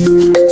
Mm-hmm.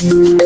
you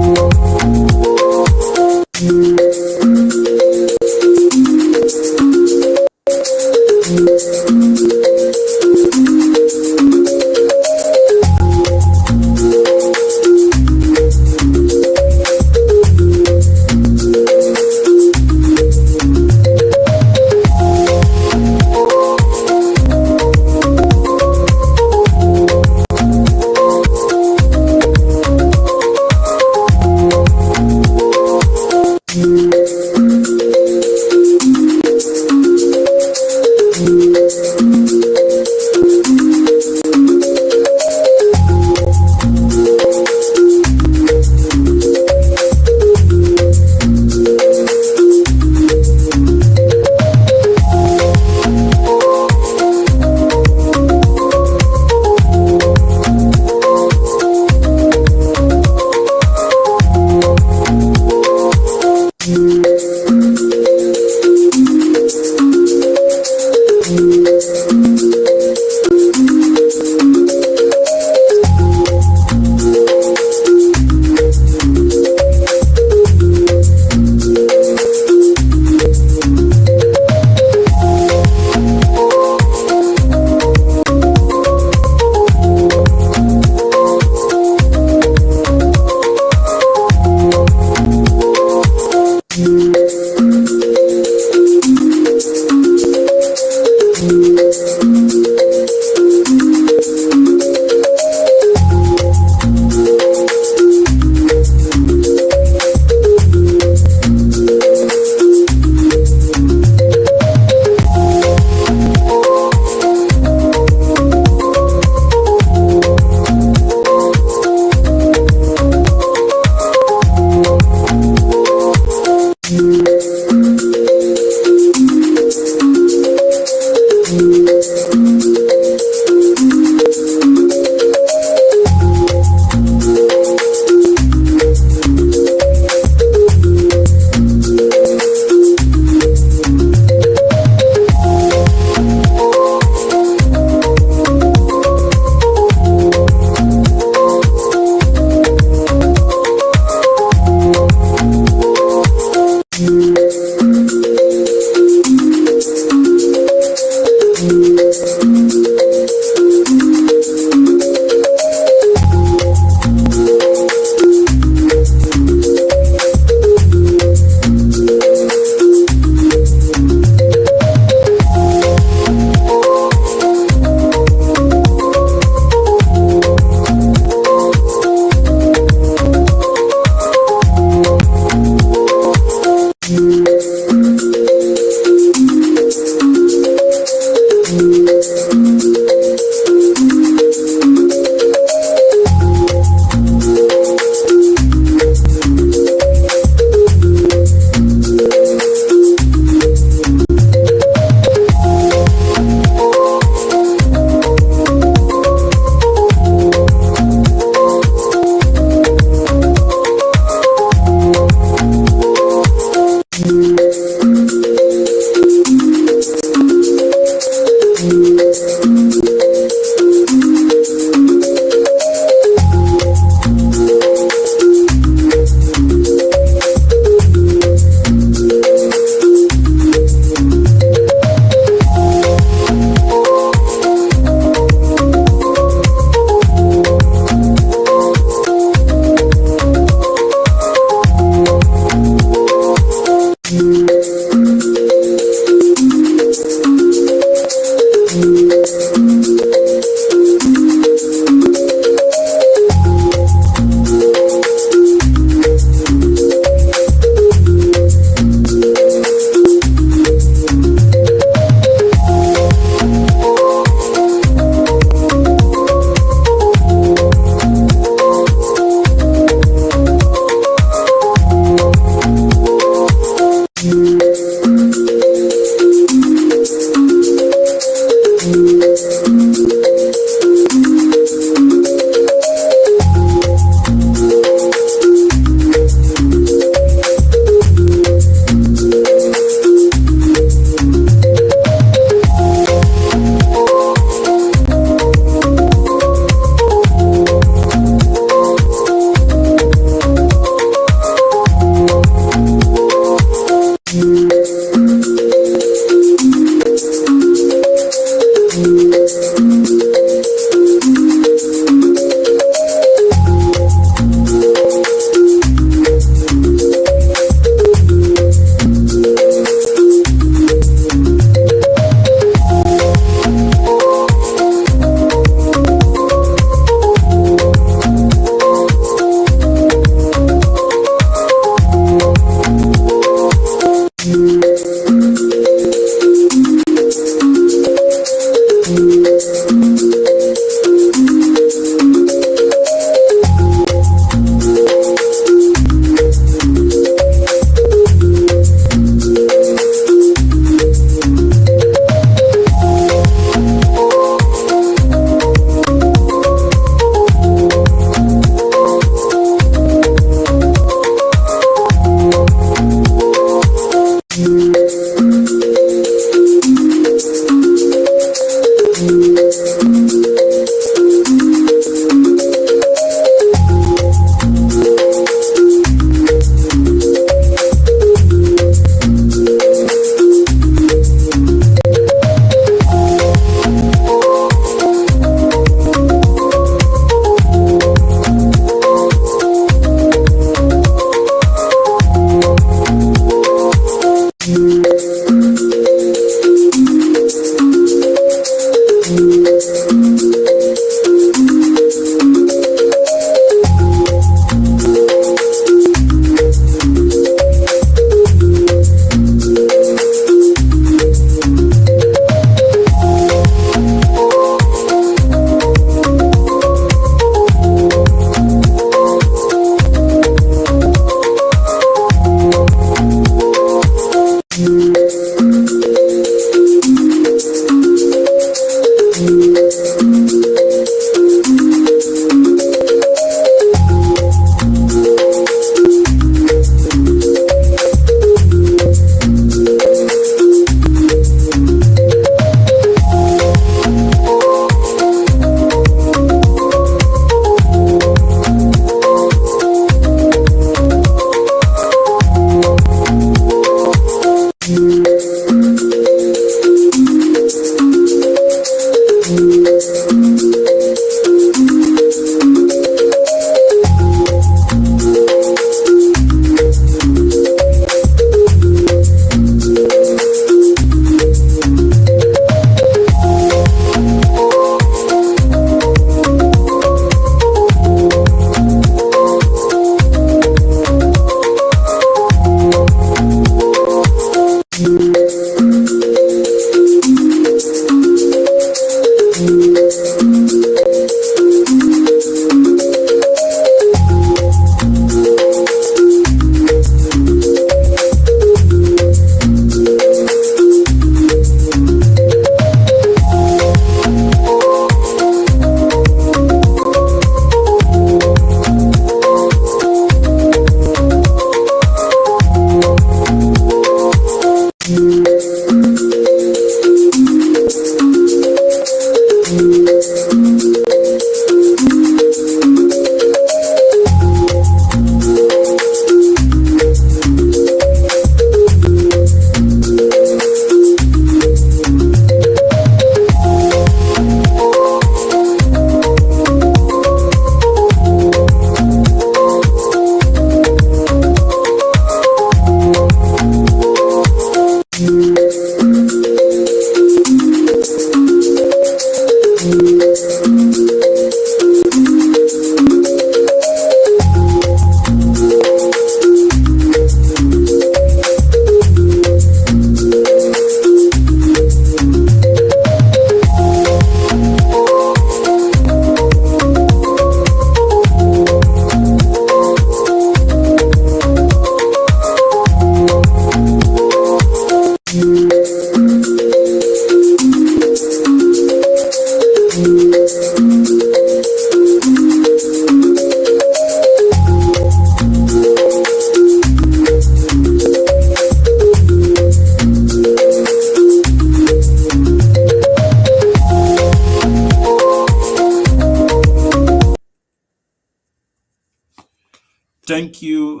Thank you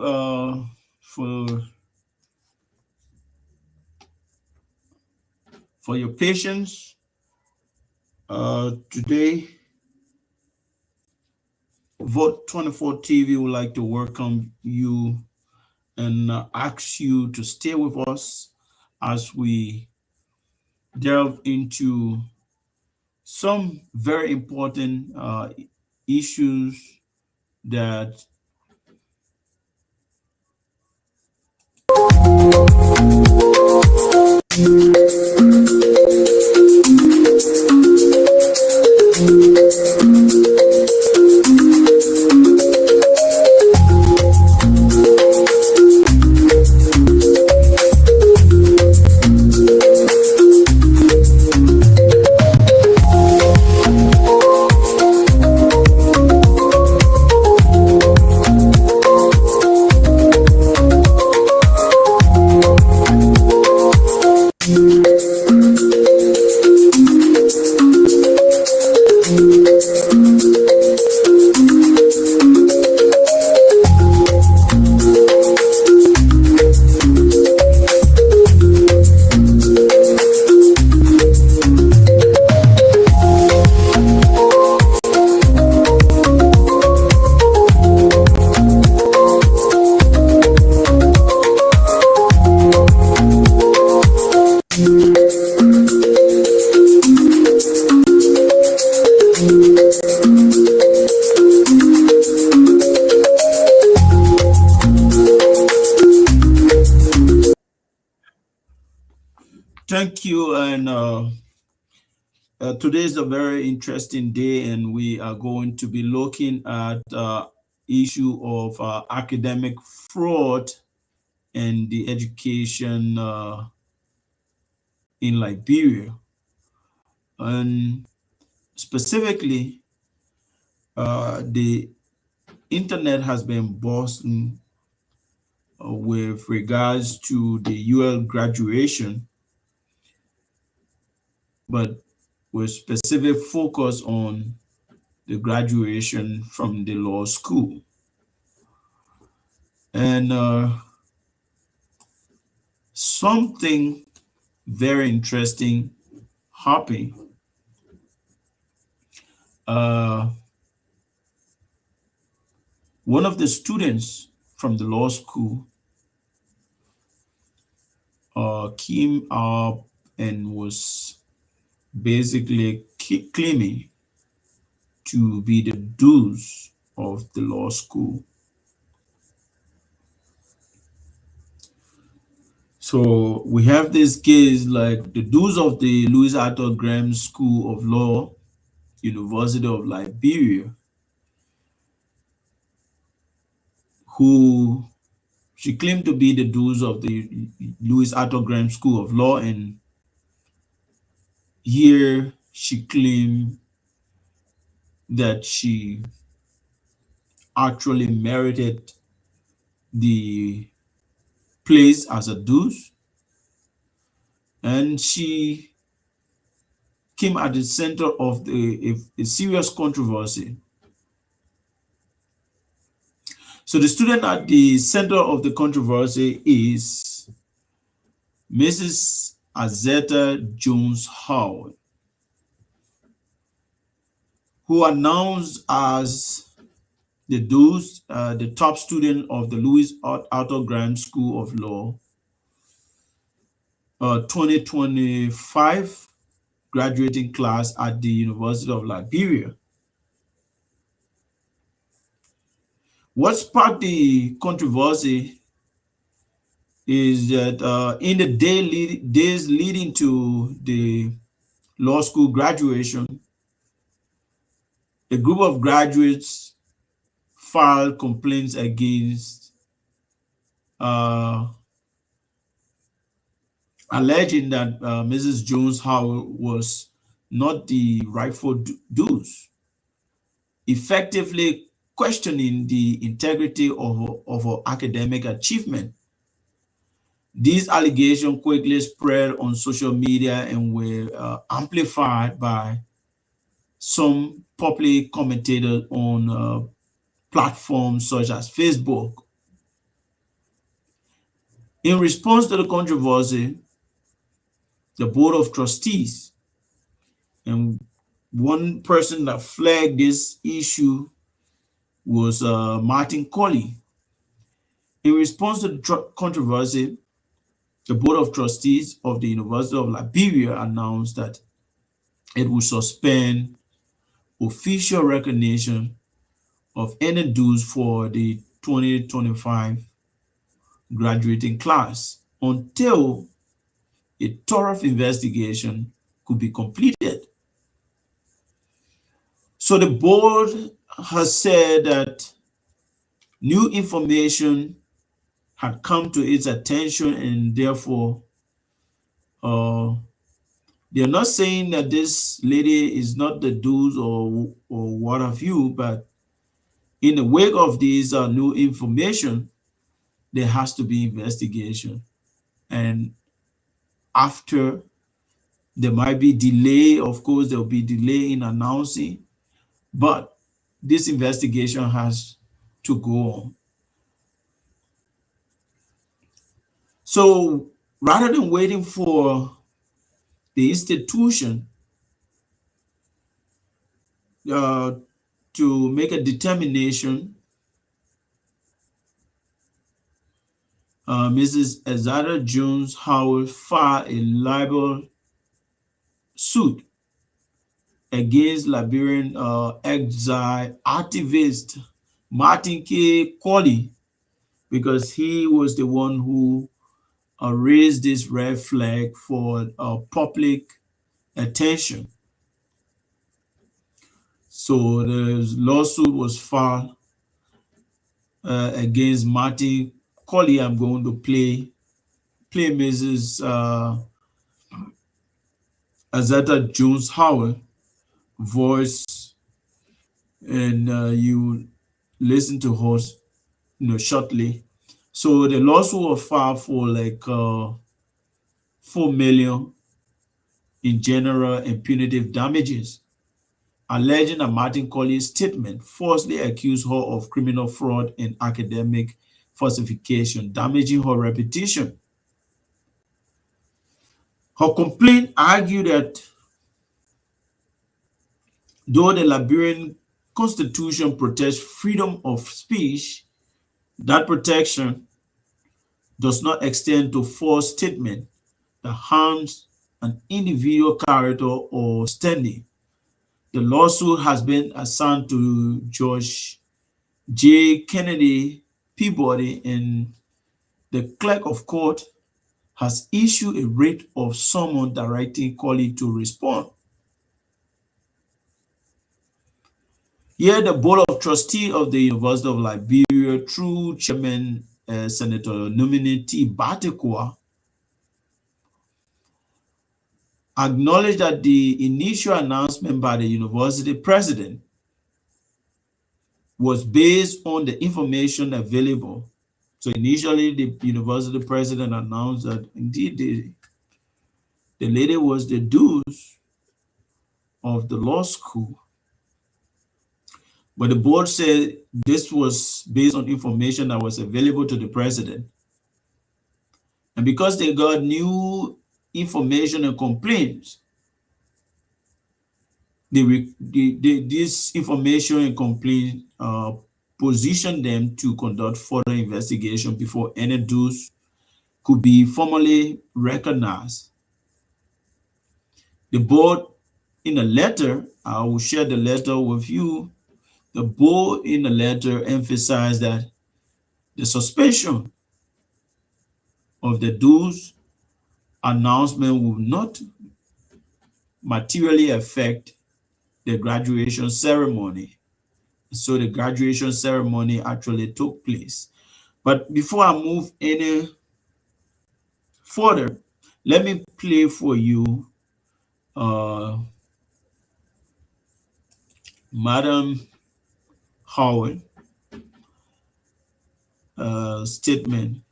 for your patience. Today, Vote 24 TV would like to welcome you and ask you to stay with us as we delve into some very important issues that thank you. And today is a very interesting day, and we are going to be looking at issue of academic fraud and the education in Liberia. And specifically, the internet has been bursting with regards to the UL graduation, but with specific focus on the graduation from the law school. And something very interesting happened. One of the students from the law school came up and was basically claiming to be the dues of the law school. So we have this case like the dues of the Louis Arthur Graham School of Law, University of Liberia, who she claimed to be the dues of the Louis Arthur Graham School of Law, and here she claimed that she actually merited the place as a dues, and she came at the center of a serious controversy. So the student at the center of the controversy is Mrs. Azetta Jones Howard, who announced as the dues, the top student of the Louis Arthur Graham School of Law 2025 graduating class at the University of Liberia. What sparked the controversy is that in the days leading to the law school graduation, a group of graduates filed complaints against alleging that Mrs. Jones Howard was not the rightful dues, effectively questioning the integrity of her academic achievement. These allegations quickly spread on social media and were amplified by some popular commentators on platforms such as Facebook In response to the controversy, the Board of Trustees, and one person that flagged this issue was Martin Colley. In response to the controversy, the Board of Trustees of the University of Liberia announced that it would suspend official recognition of any dues for the 2025 graduating class until a thorough investigation could be completed. So the board has said that new information had come to its attention, and therefore uh, they're not saying that this lady is not the dues or what have you, but in the wake of these new information, there has to be investigation. And after, there might be delay. Of course, there will be delay in announcing, but this investigation has to go on. So rather than waiting for the institution uh, to make a determination, Mrs. Ezada Jones Howell filed a libel suit against Liberian exile activist Martin K. Colley, because he was the one who raised this red flag for public attention. So the lawsuit was filed against Martin Colley. I'm going to play Mrs. Azata Jones Howell voice, and you listen to her, shortly. So the lawsuit was filed for like 4 million in general and punitive damages, alleging that Martin Colley's statement falsely accused her of criminal fraud and academic falsification, damaging her reputation. Her complaint argued that though the Liberian Constitution protects freedom of speech, that protection does not extend to false statement that harms an individual character or standing. The lawsuit has been assigned to Judge J. Kennedy Peabody, and the clerk of court has issued a writ of summons directing Colley to respond. Here, the Board of Trustees of the University of Liberia, through Chairman Senator nominee T. Batekwa, acknowledged that the initial announcement by the university president was based on the information available. So initially, the university president announced that indeed the lady was the dues of the law school. But the board said this was based on information that was available to the president. And because they got new information and complaints, this information and complaint positioned them to conduct further investigation before any dues could be formally recognized. The board, in a letter, I will share the letter with you. The board in the letter emphasized that the suspension of the dues announcement will not materially affect the graduation ceremony. So the graduation ceremony actually took place. But before I move any further, let me play for you Madam Howard statement.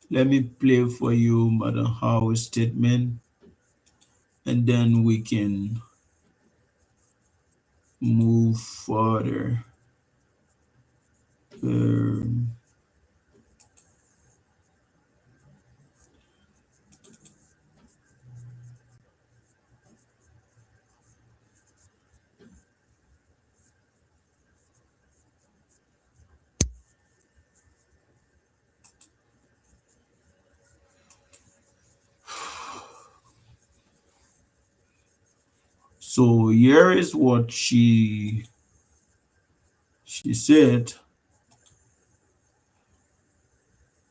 Let me play for you Madam Howard's statement, and then we can move further. Um, so here is what she said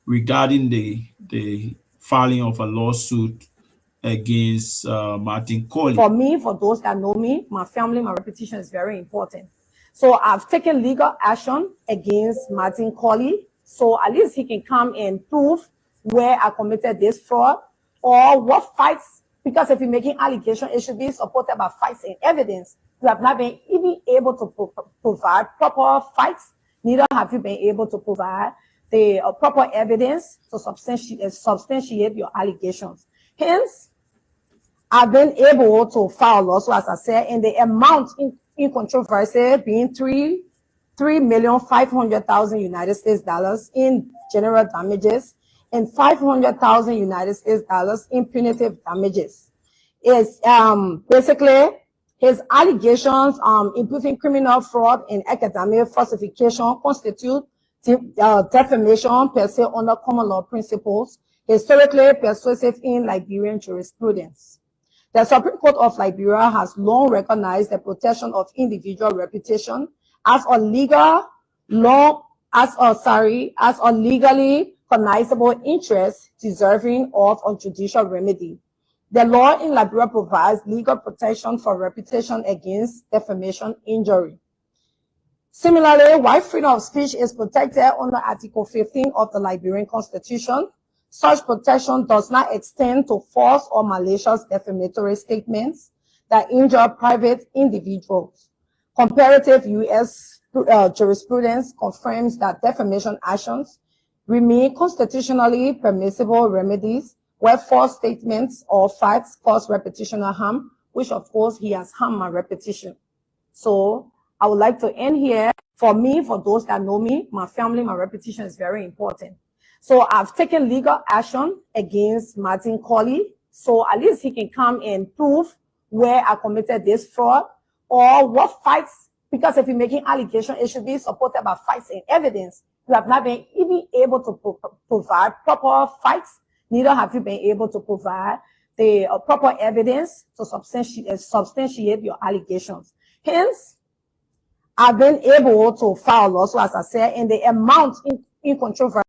regarding the filing of a lawsuit against Martin Colley. For me, for those that know me, my family, my reputation is very important. So I've taken legal action against Martin Colley. So at least he can come and prove where I committed this fraud or what facts, because if you're making allegations, it should be supported by facts and evidence. You have not been even able to provide proper facts, neither have you been able to provide the proper evidence to substantiate your allegations. Hence, I've been able to file lawsuit, as I said, and the amount in controversy being $3,500,000 United States dollars in general damages and $500,000 United States dollars in punitive damages. Is basically his allegations including criminal fraud and academic falsification constitute defamation per se under common law principles, historically persuasive in Liberian jurisprudence. The Supreme Court of Liberia has long recognized the protection of individual reputation as a legally cognizable interest deserving of a judicial remedy. The law in Liberia provides legal protection for reputation against defamation injury. Similarly, while freedom of speech is protected under Article 15 of the Liberian Constitution, such protection does not extend to false or malicious defamatory statements that injure private individuals. Comparative U.S. jurisprudence confirms that defamation actions remain constitutionally permissible remedies where false statements or facts cause reputational harm, which of course he has harmed my reputation. So I would like to end here. For me, for those that know me, my family, my reputation is very important. So I've taken legal action against Martin Colley. So at least he can come and prove where I committed this fraud or what facts, because if you're making allegations, it should be supported by facts and evidence. You have not been even able to provide proper facts, neither have you been able to provide the proper evidence to substantiate your allegations. Hence, I've been able to file lawsuit, as I said, and the amount in controversy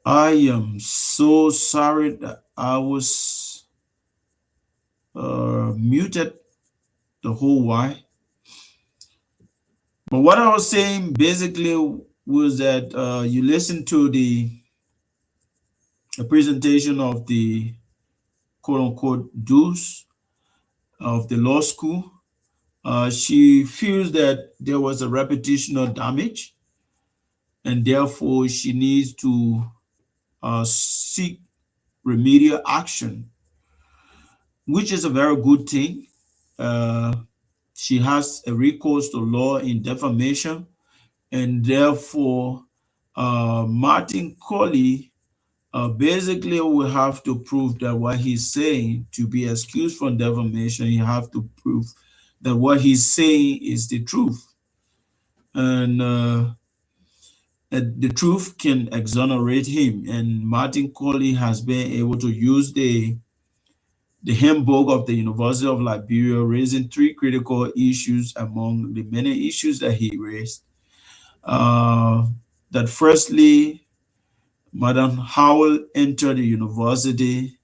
I am so sorry that I was muted the whole while. But what I was saying basically was that you listen to the presentation of the quote unquote dues of the law school. She feels that there was a reputational damage, and therefore she needs to seek remedial action, which is a very good thing. Uh, she has a recourse to law in defamation, and therefore, Martin Colley basically will have to prove that what he's saying to be excused from defamation, he have to prove that what he's saying is the truth. And the truth can exonerate him. And Martin Colley has been able to use the handbook of the University of Liberia, raising three critical issues among the many issues that he raised. That firstly, Madam Howell entered the university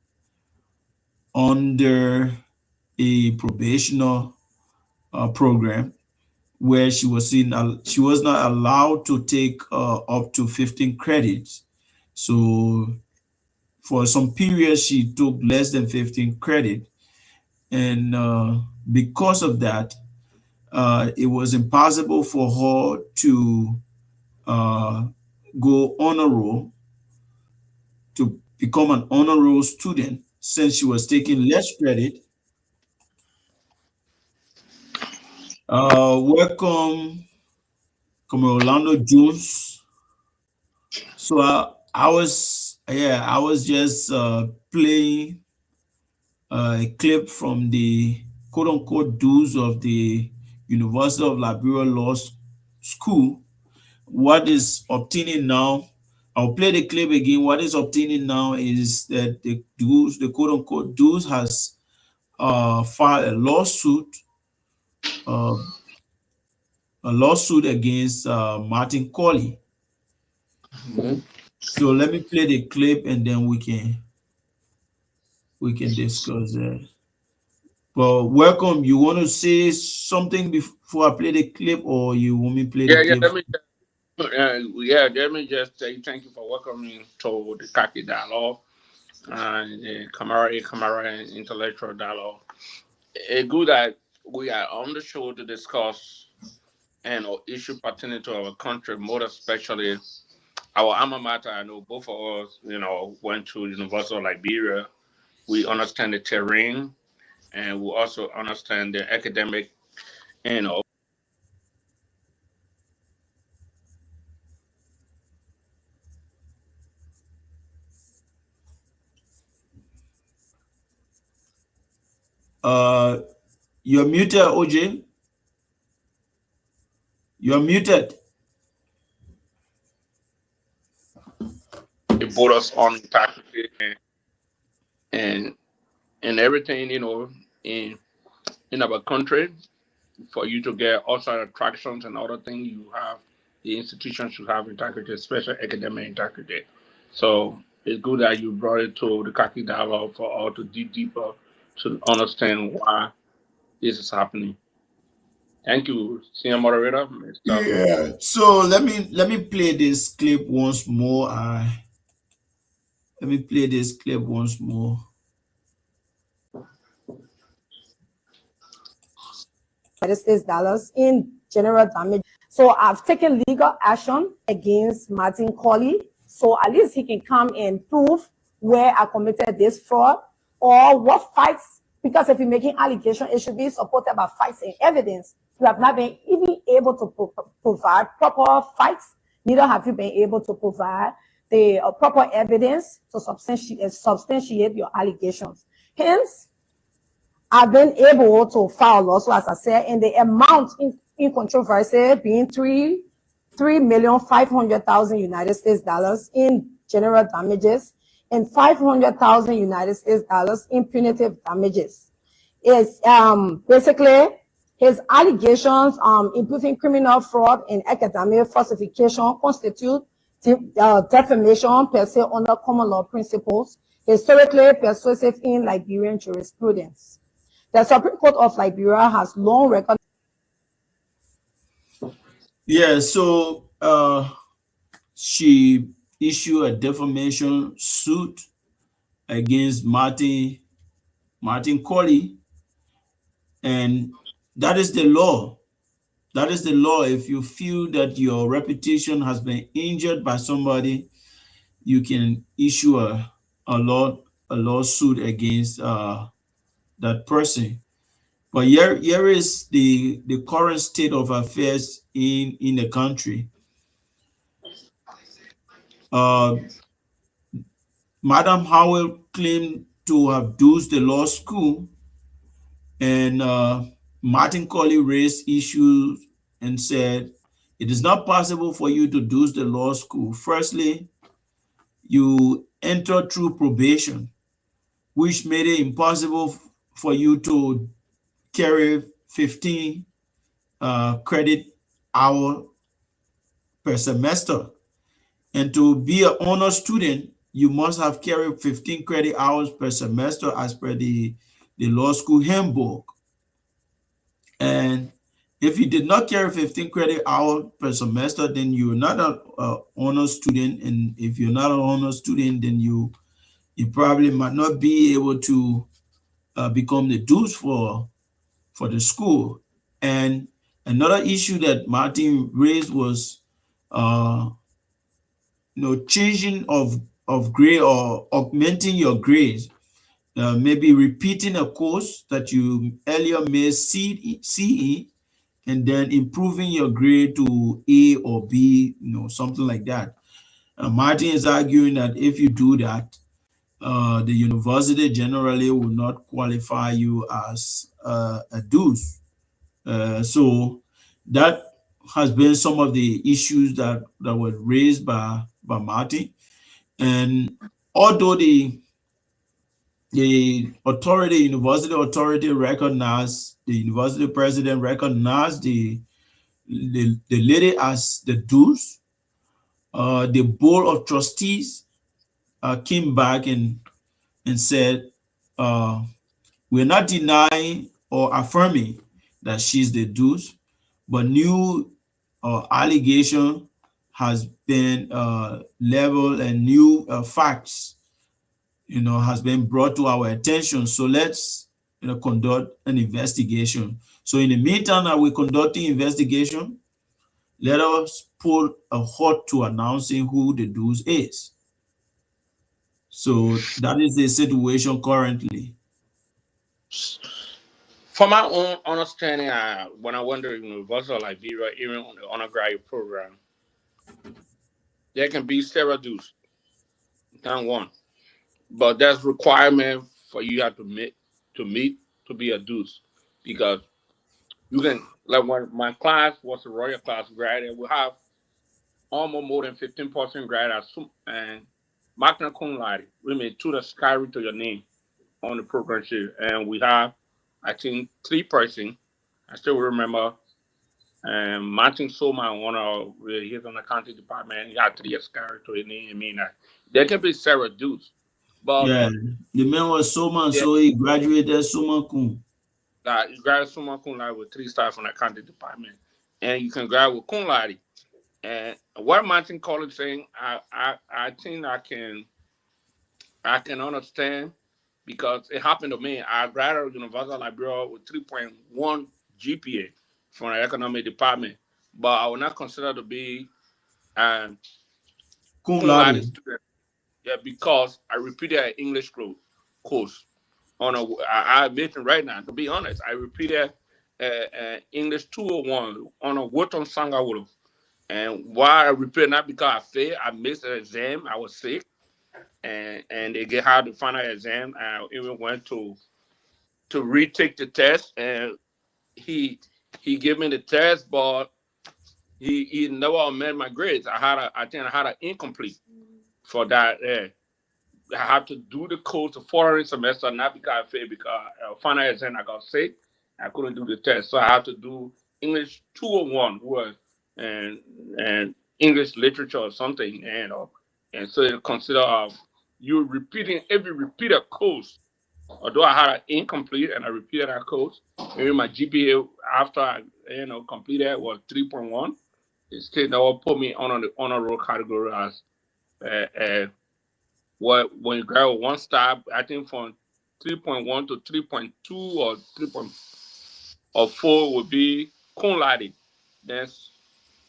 under a probational program where she was not allowed to take up to 15 credits. So for some period, she took less than 15 credit, and because of that, it was impossible for her to uh, go honor roll to become an honor roll student since she was taking less credit. Welcome, come Orlando Jones. So I was just playing a clip from the quote unquote dues of the University of Liberia School. What is obtaining now? I'll play the clip again. What is obtaining now is that the quote unquote dues has filed uh, a lawsuit against Martin Colley. Mhm. So let me play the clip and then we can discuss that. But welcome. You want to say something before I play the clip, or you want me to play the Yeah, yeah. clip? Let me just say thank you for welcoming to the Kaki Dialogue and the Camara and Intellectual Dialogue. It's good that we are on the show to discuss and or issue pertaining to our country, more especially our alma mater. I know both of us, went to University of Liberia. We understand the terrain, and we also understand the academic, you know, Uh, you're muted, OJ. You're muted. it brought us on faculty and and everything, in our country. For you to get outside attractions and other things, you have the institutions you have integrity, especially academic integrity. So it's good that you brought it to the Kaki Dialogue for all to dig deeper to understand why this is happening. Thank you, senior moderator, Mr. Yeah. So let me play this clip once more. Let me play this clip once more. United States dollars in general damage. So I've taken legal action against Martin Colley. So at least he can come and prove where I committed this fraud or what facts, because if you're making allegations, it should be supported by facts and evidence. You have not been even able to provide proper facts, neither have you been able to provide the proper evidence to substantiate your allegations. Hence, I've been able to file lawsuit, as I said, and the amount in controversy being 3,500,000 United States dollars in general damages and 500,000 United States dollars in punitive damages. Is basically his allegations imputing criminal fraud and academic falsification constitute defamation per se under common law principles, historically persuasive in Liberian jurisprudence. The Supreme Court of Liberia has long recognized. Yeah, so she issued a defamation suit against Martin Colley, and that is the law. That is the law. If you feel that your reputation has been injured by somebody, you can issue a lawsuit against that person. But here is the current state of affairs in the country. Uh, Madam Howell claimed to have dosed the law school, and Martin Colley raised issues and said, it is not possible for you to dose the law school. Firstly, you entered through probation, which made it impossible for you to carry 15 credit hour per semester. And to be an honor student, you must have carried 15 credit hours per semester as per the law school handbook. And if you did not carry 15 credit hours per semester, then you're not an honor student. And if you're not an honor student, then you probably might not be able to become the dues for the school. And another issue that Martin raised was uh, changing of grade or augmenting your grades, maybe repeating a course that you earlier made CE, and then improving your grade to A or B, something like that. Martin is arguing that if you do that, the university generally will not qualify you as a dues. So that has been some of the issues that were raised by Martin. And although the authority, university authority recognized, the university president recognized the lady as the dues, the board of trustees came back and said, we're not denying or affirming that she's the dues, but new allegation has been leveled and new facts, has been brought to our attention. So let's, conduct an investigation. So in the meantime that we're conducting investigation, let us put a halt to announcing who the dues is. So that is the situation currently. From my own understanding, when I went to University of Liberia, even on the undergraduate program, there can be several dues, not one. But there's requirement for you have to meet to be a dues, because you can, like when my class was a royal class graduate, we have almost more than 15% grad and magna cum laude. We may to the sky to your name on the program sheet, and we have, I think, 3 person. I still remember. And Martin Soma, one of he's on the accounting department. He had 3 sky to his name. I mean, there can be several dues, but Yeah, the man was Soma, yeah, so he graduated Soma Kun. you grad summa cum laude with 3 stars from the accounting department, and you can grad with cum laude. And what Martin College saying, I think I can understand, because it happened to me. I graduated University of Liberia with 3.1 GPA from the economic department, but I would not consider to be a Kun cum Laude. laude student. Yeah, because I repeated an English course on I mentioned right now. To be honest, I repeated English 201 on a Wharton Sangawolo. And why I repeated, not because I failed, I missed an exam. I was sick, and they get hard to final exam. I even went to retake the test, and he he gave me the test, but he never amended my grades. I think I had an incomplete for that. I had to do the course the following semester, not because I failed, because final exam I got sick. I couldn't do the test, so I had to do English 201 was, and and English literature or something, and so it consider you repeating every repeated course. Although I had an incomplete and I repeated that course, maybe my GPA after I completed was 3.1. It still never put me on the honor roll category as what when you grab one star. I think from 3.1 to 3.2 or 3.4 would be cum laude. Then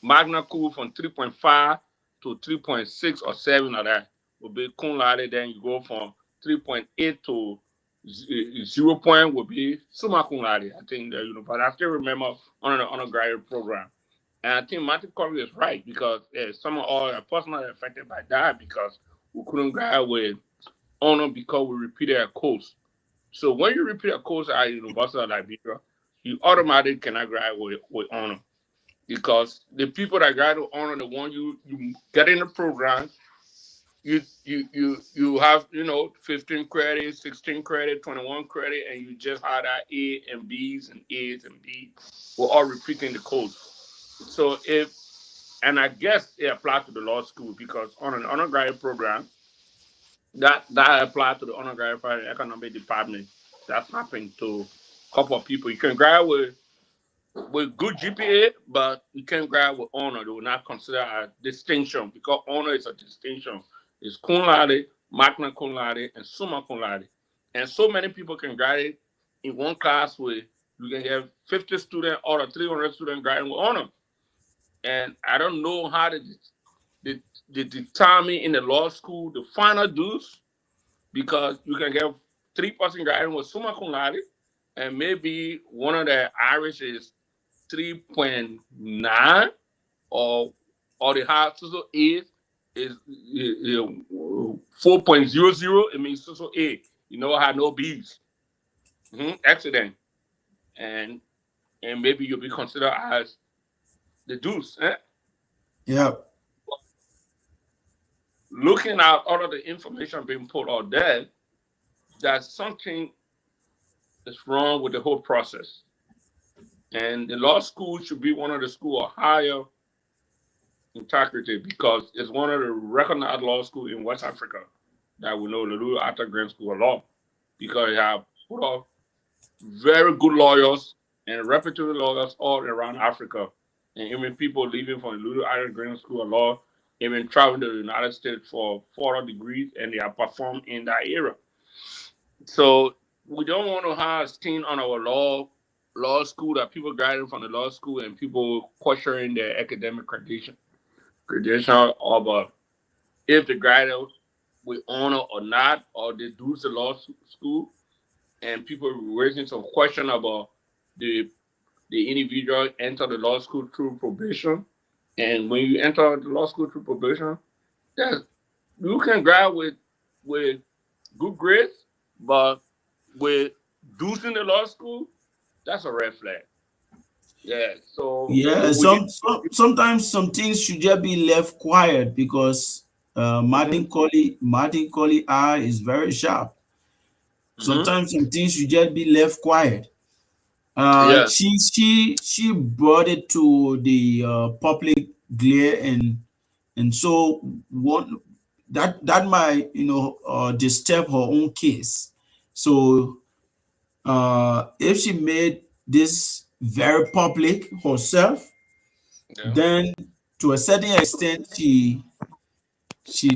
magna cum from 3.5 to 3.6 or 7 of that would be cum laude. Then you go from 3.8 to 0 point would be summa cum laude. I think that but I still remember on the undergraduate program. And I think Martin Corey is right because some of us are personally affected by that because we couldn't graduate with honor because we repeated a course. So when you repeat a course at University of Liberia, you automatically cannot graduate with honor because the people that graduate with honor, the one you get in the program, you have 15 credit, 16 credit, 21 credit, and you just had that A and B's and A's and B's. We're all repeating the course. So and I guess it applies to the law school because on an undergraduate program, that applies to the undergraduate economic department. That's happened to a couple of people. You can graduate with good GPA, but you can't graduate with honor. They will not consider a distinction because honor is a distinction. It's cum laude, magna cum laude, and summa cum laude. And so many people can graduate in one class with you can have 50 students or 300 students graduating with honor. And I don't know how they determine in the law school the final dues because you can get 3% graduating with summa cum laude, and maybe one of the Irish is 3.9 or the high social A is 4.00. It means social A. I had no B's. Accident. And maybe you'll be considered as the deuce. Yeah. Looking at all of the information being put out there, that something is wrong with the whole process. And the law school should be one of the schools of higher integrity because it's one of the recognized law schools in West Africa that we know, the Little Arthur Grant School of Law, because they have put up very good lawyers and reputed lawyers all around Africa. And even people leaving from the Little Arthur Grant School of Law, even traveling to the United States for further degrees, and they have performed in that era. So we don't want to have stain on our law school that people graduating from the law school and people questioning their academic credential of if they graduate with honor or not, or they do the law school, and people raising some question about the individual enter the law school through probation. And when you enter the law school through probation, you can graduate with good grades, but with dues in the law school, that's a red flag. Yeah. So sometimes some things should just be left quiet because Martin Colley eye is very sharp. Sometimes some things should just be left quiet. She brought it to the public glare, and so one that might disturb her own case. So if she made this very public herself, then to a certain extent she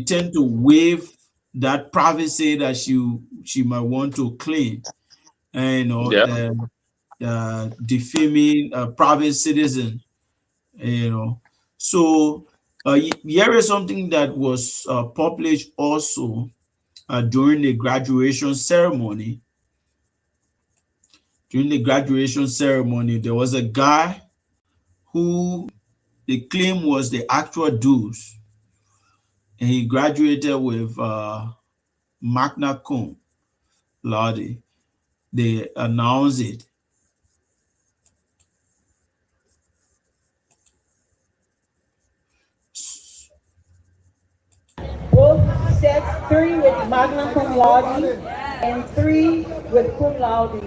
tend to waive that privacy that she might want to claim, and defaming a private citizen, So here is something that was published also during the graduation ceremony. During the graduation ceremony, there was a guy who the claim was the actual dues, and he graduated with magna cum laude. They announced it. Both sets 3 with magna cum laude and 3 with cum laude.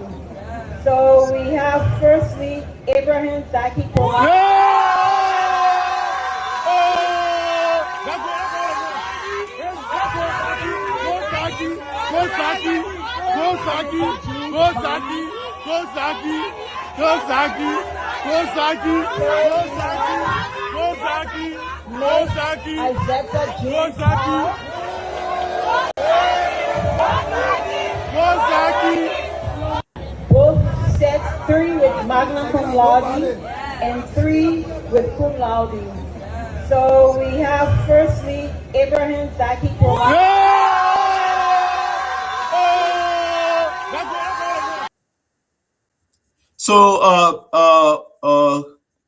So we have firstly Abraham Zaki Koma. Saki, go Saki, go Saki, go Saki, go Saki, go Saki, go Saki, go Saki, go Saki, Isaiah go James Saki, go Saki. both set 3 with magna cum laude and 3 with cum laude. So we have firstly Abraham Zaki Koma. So,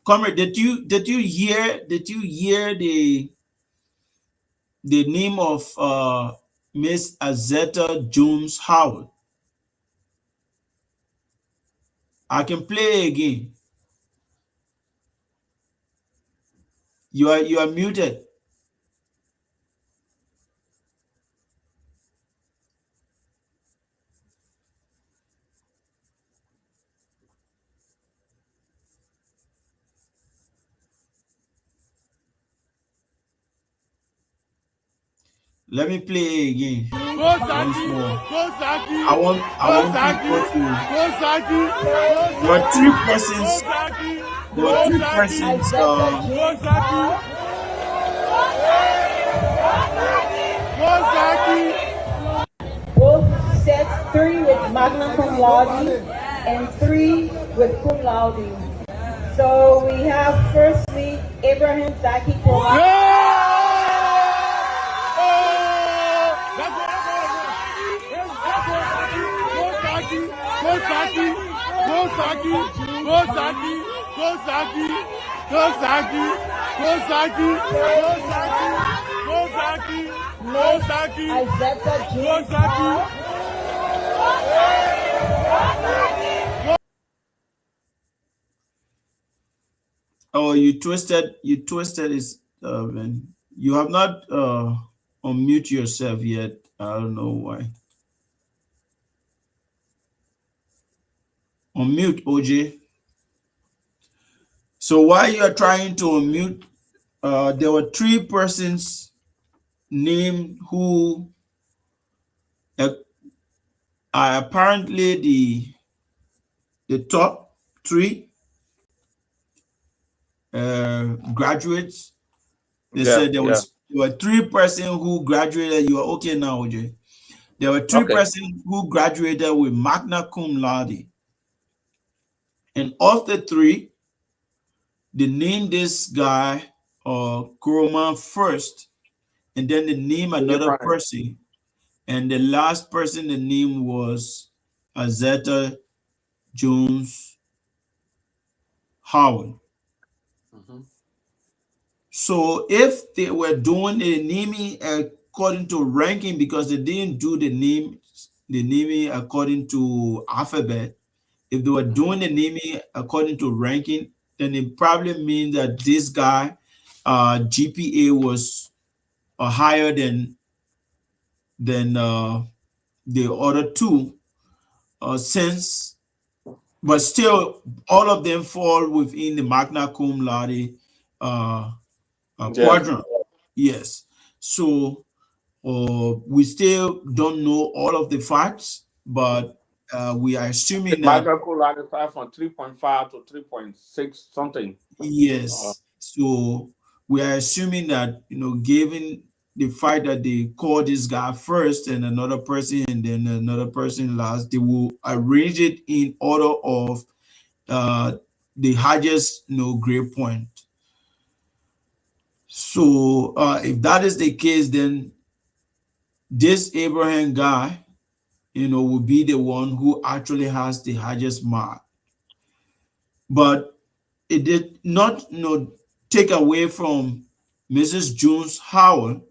comrade, did you hear the name of Miss Azetta Jones Howard? I can play again. You are muted. Let me play again once more. I want people to. There were three persons. There were three persons. Both set 3 with magna cum laude and 3 with cum laude. So we have firstly Abraham Zaki Koma. Go Saki, go Saki, go Saki, go Saki, go Saki, go Saki, go Saki, go Saki, go Saki, Isaiah go James Saki. Oh, you twisted his. Man. You have not unmute yourself yet. I don't know why. Unmute, OJ. So while you are trying to unmute, there were three persons named who are apparently the top three graduates. They said there were three persons who graduated. You are okay now, OJ. There were three persons who graduated with magna cum laude, and of the three, they named this guy Kuroma first, and then they named another person, and the last person the name was Azetta Jones Howard. So if they were doing the naming according to ranking, because they didn't do the naming according to alphabet, if they were doing the naming according to ranking, then it probably means that this guy GPA was higher than the other two, since, but still all of them fall within the magna cum laude quadrant. Yes. So we still don't know all of the facts, but we are assuming that magna cum laude started from 3.5 to 3.6 something. Yes. So we are assuming that, given the fact that they call this guy first and another person and then another person last, they will arrange it in order of the highest grade point. So if that is the case, then this Abraham guy, will be the one who actually has the highest mark. But it did not take away from Mrs. Jones Howard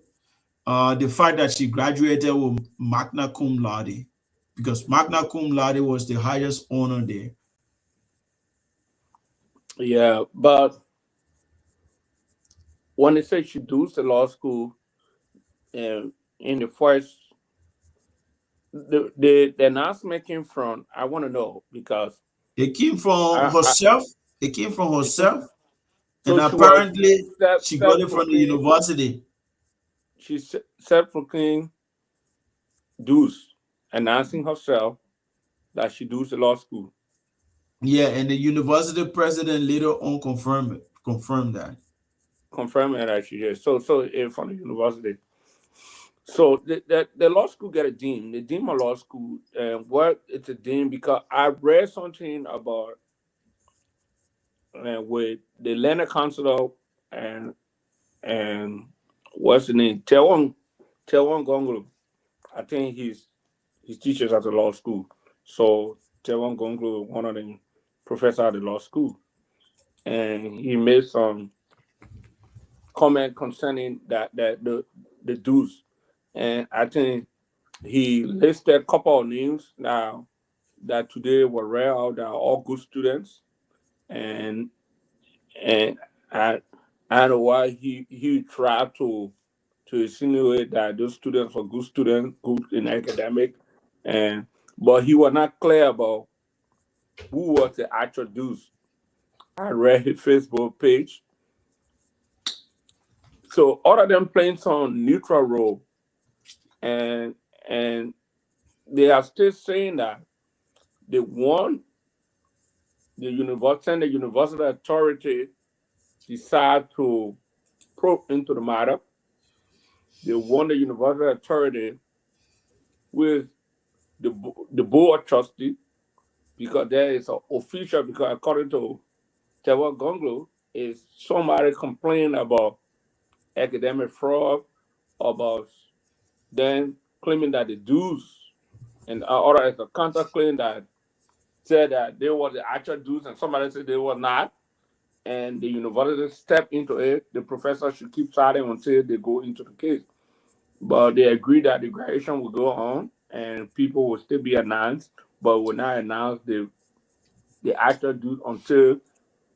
the fact that she graduated with magna cum laude, because magna cum laude was the highest honor there. Yeah, but when they say she does the law school, in the first, the announcement came from, I want to know, because it came from herself. It came from herself, so and apparently she got it from the university. She self-proclaimed Deuce. announcing herself that she does the law school. Yeah, and the university president later on confirmed that. Confirming that she is. So from the university. So the law school get a dean. The dean of law school, what it's a dean because I read something about with the Learner Council and what's the name? Tewon Gonglu. I think he's teachers at the law school. So Tewon Gonglu, one of the professors at the law school, and he made some comment concerning that the dues, and I think he listed a couple of names now that today were read out that are all good students, and and I don't know why he tried to insinuate that those students were good students, good in academic, and but he was not clear about who was the actual dues. I read his Facebook page. So other than playing some neutral role, and and they are still saying that they want the university authority decide to probe into the matter. They want the university authority with the board of trustee because there is an official, because according to Tewa Gonglu, is somebody complaining about academic fraud, about then claiming that the dues and other is a counterclaim that said that they were the actual dues and somebody said they were not. And the university stepped into it. The professor should keep silent until they go into the case. But they agreed that the graduation will go on and people will still be announced, but will not announce the actual dues until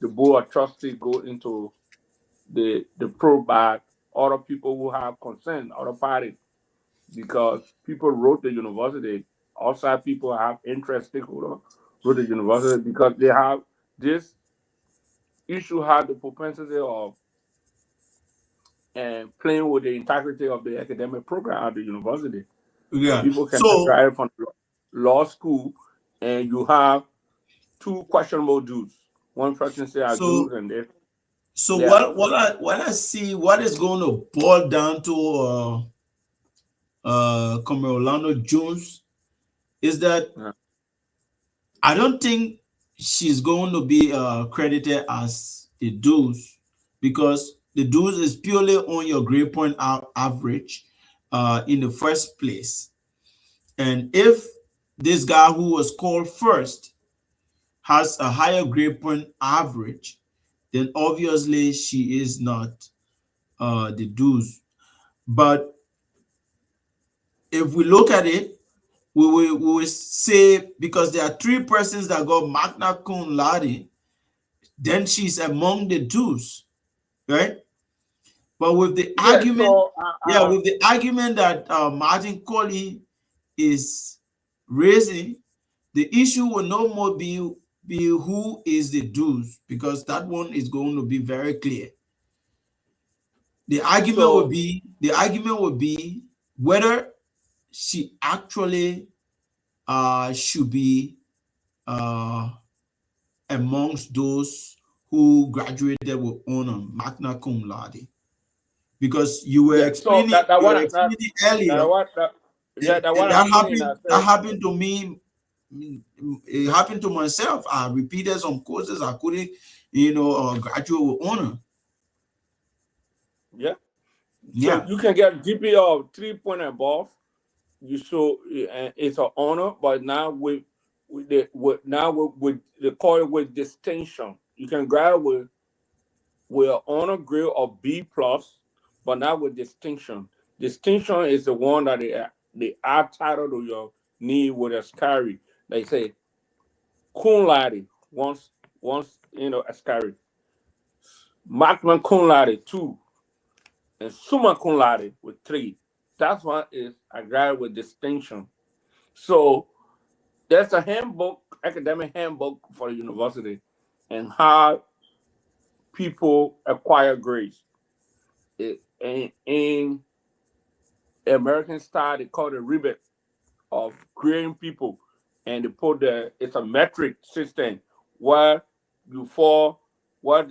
the board of trustees go into the probe by other people who have consent, other parties, because people wrote the university, outside people have interest stakeholder wrote the university because they have this issue had the propensity of and playing with the integrity of the academic program at the university. Yeah. People can So graduate from law school and you have two questionable dues. One person say I so dues and this. so Yeah. what I see what is going to boil down to Orlando Jones is that Uh, I don't think she's going to be credited as the dues because the dues is purely on your grade point average in the first place. And if this guy who was called first has a higher grade point average, then obviously she is not the dues. But if we look at it, we will say because there are three persons that got magna cum laude, then she's among the dues, right? But with the yeah, argument, so yeah, with the argument that Martin Colley is raising, the issue will no more be who is the dues because that one is going to be very clear. so The argument would be whether she actually should be uh, amongst those who graduated with honor, magna cum laude. Because yeah, so that you were one explaining that earlier, what that what I'm that saying. I that said happened to me. It happened to myself. I repeated some courses I couldn't, graduate with honor. yeah. So Yeah. you can get GPA of 3 point above. You so it's an honor, but now with they call it with distinction. You can graduate with an honor grade of B plus, but not with distinction. Distinction is the one that they add title to your name with a carry. They say cum laude once as carry. Magna cum laude 2 and summa cum laude with 3. That's what is a grade with distinction. So there's a handbook, academic handbook for the university, and how people acquire grades. In American style, they call it rebate. of grading people, and they put it's a metric system where you fall what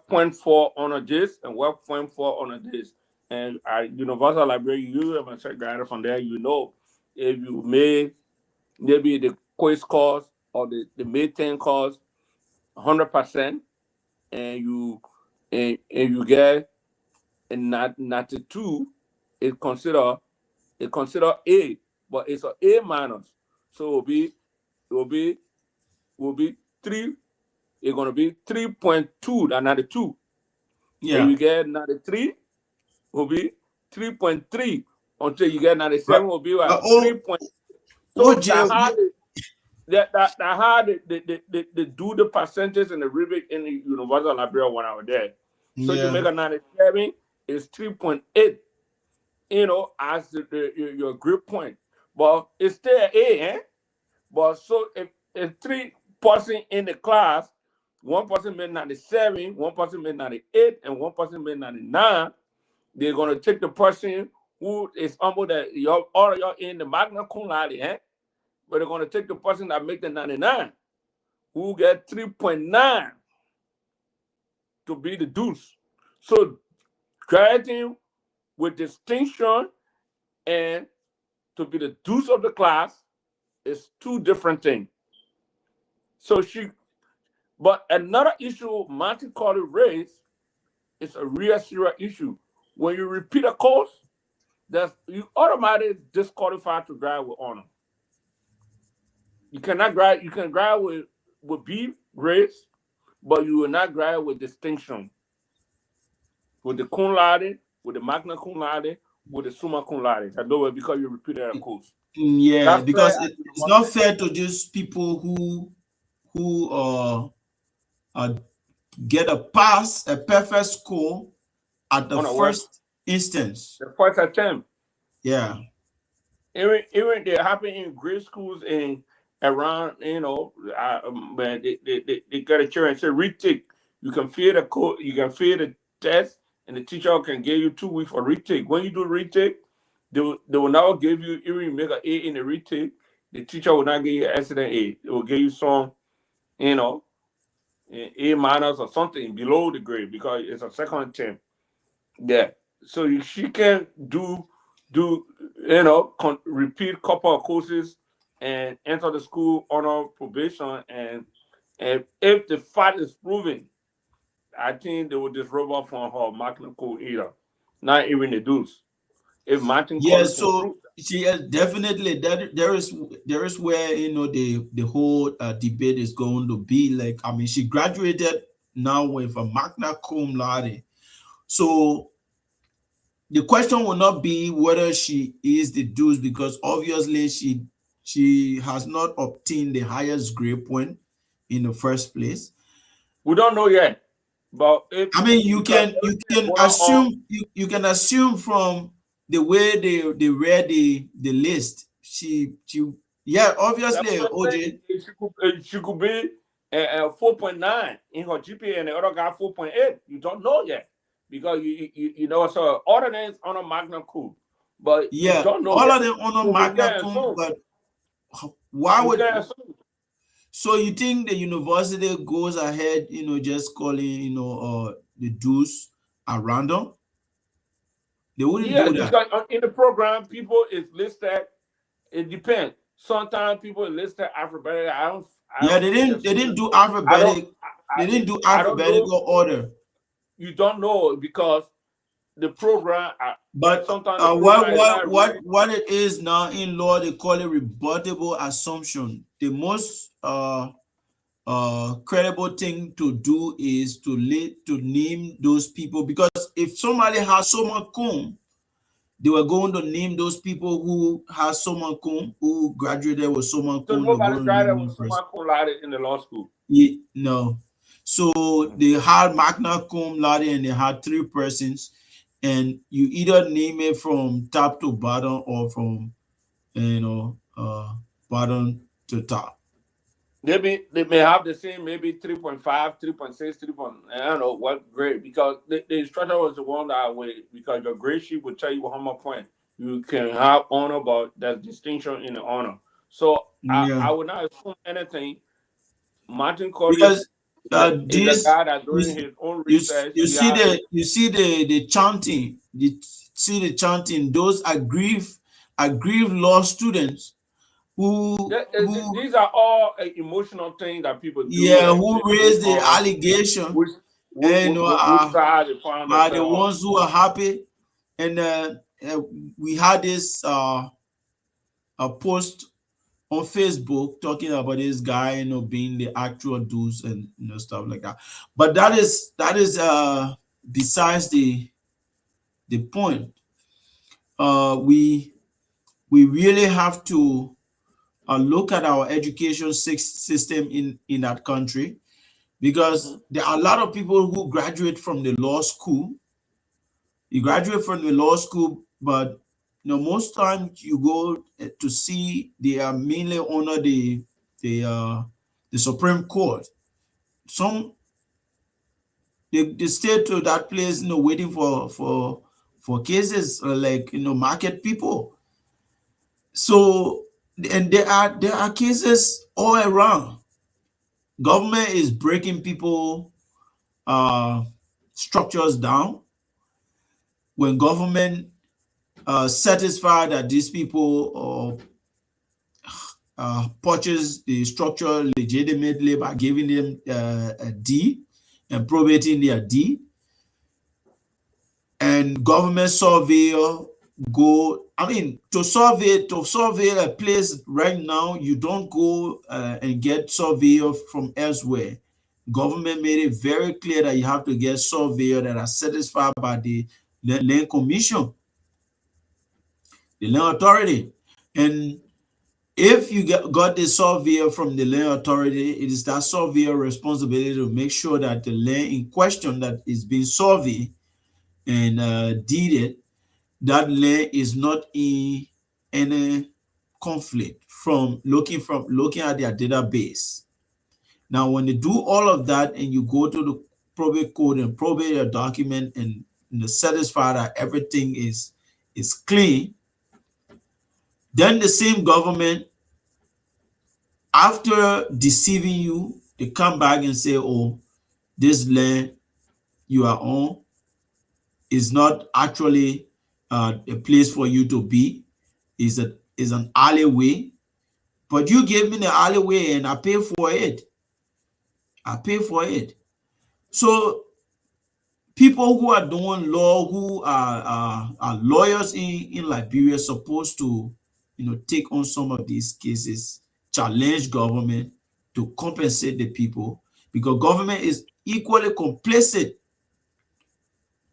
point fall on this and what point fall on this. And at Universal Library, you have a check guide from there. You know if you made maybe the quiz course or the midterm course 100%, and you get a 92, it consider A, but it's a A minus. So it will be 3. It's gonna be 3.2 and 92. And Yeah. you get 93, will be 3.3 until you get 97 But, will be what oh, 3. So OJ, that how that how they do the percentage and the rebate in the Universal Library when I was there. So you yeah. make a 97 is 3.8, as your grade point. But it's still A, eh? But so if 3 person in the class, one person made 97, one person made 98, and one person made 99, they're gonna take the person who is humble that you're in the magna cum laude, eh? But they're gonna take the person that make the 99, who get 3.9 to be the deuce. So graduating with distinction and to be the deuce of the class is two different things. So but another issue Monte Carlo raised is a real serious issue. When you repeat a course, you automatically disqualified to drive with honor. You cannot drive. You can drive with B grades, but you will not drive with distinction, with the cum laude, with the magna cum laude, with the summa cum laude. That way, because you repeated a course. Yeah, That's fair because at it's not university. fair to just people who uh get a perfect score at the On a what? first instance. The first attempt. Yeah. Even they happen in grade schools and around, but they got a chair and say retake. You can fill the code, you can fill the test, and the teacher can give you 2 weeks for retake. When you do retake, they will now give you, even you make an A in the retake, the teacher will not give you accident A. It will give you some, you know, A minus or something below the grade because it's a second attempt. Yeah. So she can do repeat couple of courses and enter the school on probation, and if the fact is proven, I think they will just rub off from her Martin code either. Not even the dues. If Martin Yeah, College can so prove that. see, definitely that there is where the whole debate is going to be. Like, I mean, she graduated now with a magna cum laude. So the question will not be whether she is the deuce, because obviously she has not obtained the highest grade point in the first place. We don't know yet. But if I mean, because everything is going on you can assume from the way they read the list. She Yeah, that's obviously, what I'm saying. OJ. She could be 4.9 in her GPA and the other guy 4.8. You don't know yet because so ordinance on a magna cum, but you Yeah, don't know all yet. of them honor So we magna can cum, assume. but why We would can assume. so you think the university goes ahead, just calling, the dues at random? They wouldn't Yes, do that. because in the program, people is listed. It depends. Sometimes people is listed alphabetically. I Yeah, don't see the they didn't student do code. I don't. alphabetic. They didn't do I don't know. alphabetical order. You don't know because the program. But Sometimes the program is not really. what it is now in law, they call it rebuttable assumption. The most credible thing to do is to name those people, because if somebody has summa cum, they were going to name those people who has summa cum, who graduated with summa So cum. They're nobody going to tried name that with one person. summa cum laude in the law school. No. So they had magna cum laude and they had three persons, and you either name it from top to bottom or from bottom to top. Maybe they may have the same, maybe 3.5, 3.6, 3. I don't know what grade, because the instructor was the one that way, because your grade sheet will tell you how much point you can have honor, but there's distinction in the honor. So Yeah, I would not assume anything. Martin Curry because is a this guy that's you, doing his own you, research. you He see has the chanting, the chanting. Those aggrieved law students who these are all emotional things that people do, yeah, and who based raised the on allegation which and which side they find are the themselves ones who are happy. And we had this a post on Facebook talking about this guy, being the actual dudes and stuff like that. But that is besides the point. We really have to look at our education system in that country, because on. there are a lot of people who graduate from the law school. You graduate from the law school, but most times you go to see they are mainly under the Supreme Court. Some they stay to that place, waiting for cases, like market people. So, and there are cases all around. Government is breaking people structures down. When government satisfied that these people purchase the structure legitimately by giving them a deed and probating their deed, and government surveyor go, to survey a place right now, you don't go and get surveyor from elsewhere. Government made it very clear that you have to get surveyor that are satisfied by the land commission, the land authority. And if you got the surveyor from the land authority, it is that surveyor responsibility to make sure that the land in question that is being surveyed and deeded, that land is not in any conflict from looking at their database. Now, when you do all of that and you go to the probate code and probate a document and satisfy that everything is clean, then the same government, after deceiving you, they come back and say, oh, this land you are on is not actually a place for you to be. Is an alleyway, but you gave me the alleyway and I pay for it. So people who are doing law, who are lawyers in Liberia, supposed to take on some of these cases, challenge government to compensate the people, because government is equally complicit.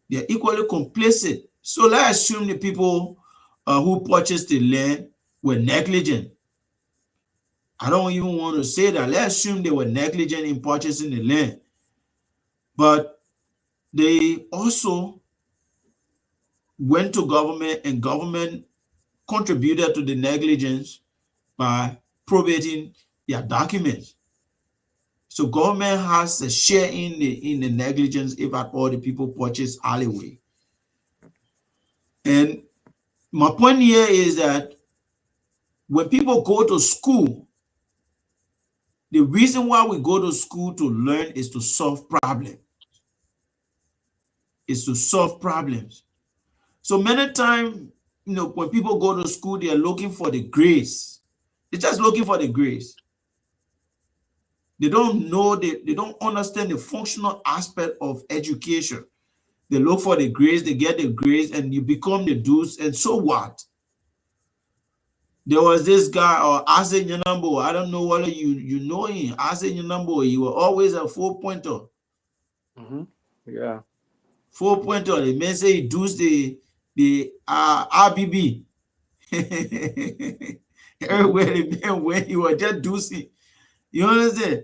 They're equally complicit. So let's assume the people who purchased the land were negligent. I don't even want to say that. Let's assume they were negligent in purchasing the land, but they also went to government and government contributed to the negligence by probating their documents. So government has a share in the negligence if at all the people purchase alleyway. And my point here is that when people go to school, the reason why we go to school to learn is to solve problems. So many times, when people go to school, they are looking for the grades. They're just looking for the grades. They don't know, they don't understand the functional aspect of education. They look for the grades, they get the grades, and you become the dudes, and so what? There was this guy, or Ase Nyanambo, I don't know whether you know him. Ase Nyanambo, he was always a 4-pointer. Yeah. 4-pointer. The man say he does the RBB. Everywhere the man went, he was just doing. You understand?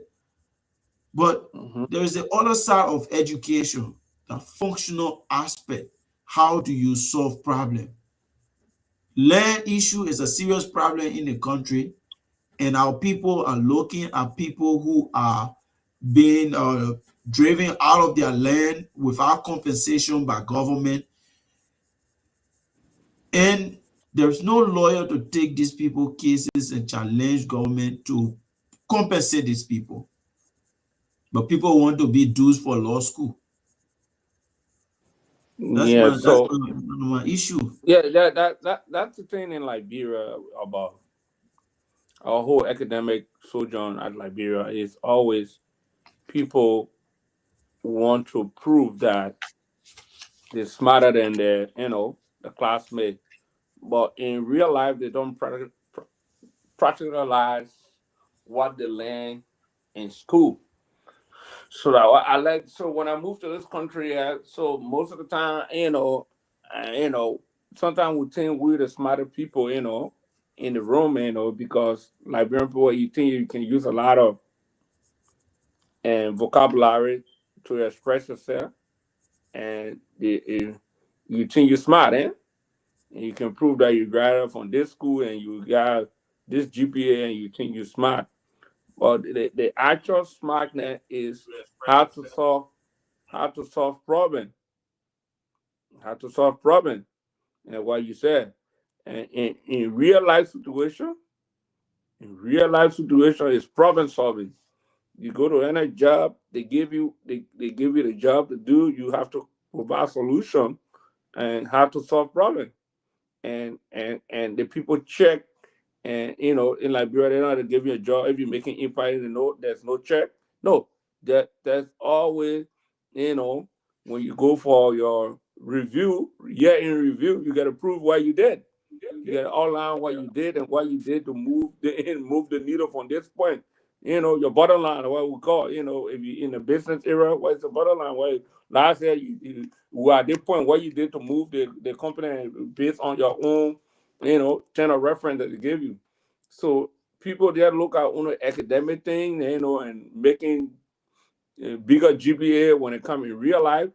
But there is the other side of education, the functional aspect. How do you solve problem? Land issue is a serious problem in the country, and our people are looking at people who are being driven out of their land without compensation by government. And There's no lawyer to take these people cases and challenge government to compensate these people. But people want to be dues for law school. That's Yeah, my that's so my issue. yeah, that's the thing in Liberia about our whole academic sojourn at Liberia is always people want to prove that they're smarter than their, the classmate, but in real life they don't practicalize what they learn in school. So that I like. So when I moved to this country, so most of the time, sometimes we think we're the smarter people, in the room, because Liberian people, you think you can use a lot of vocabulary to express yourself, and you think you're smart, and you can prove that you graduated from this school and you got this GPA, and you think you're smart. But the actual smartness is how to solve how to solve problem, how to solve problem, and what you said. And in real life situation, is problem solving. You go to any job, they give you the job to do. You have to provide solution and how to solve problem. And the people check, and in Liberia they know how to give you a job if you're making empire. There's no check. No, there's always, when you go for your review, in review, you got to prove what you did. You got to outline what you did and what you did to move move the needle from this point. Your bottom line, what we call, if you in the business era, what's the bottom line? Well, last year you were at this point, what you did to move the company based on your own, kind of reference that they give you. So people there look at only academic thing, and making bigger GPA when it comes in real life.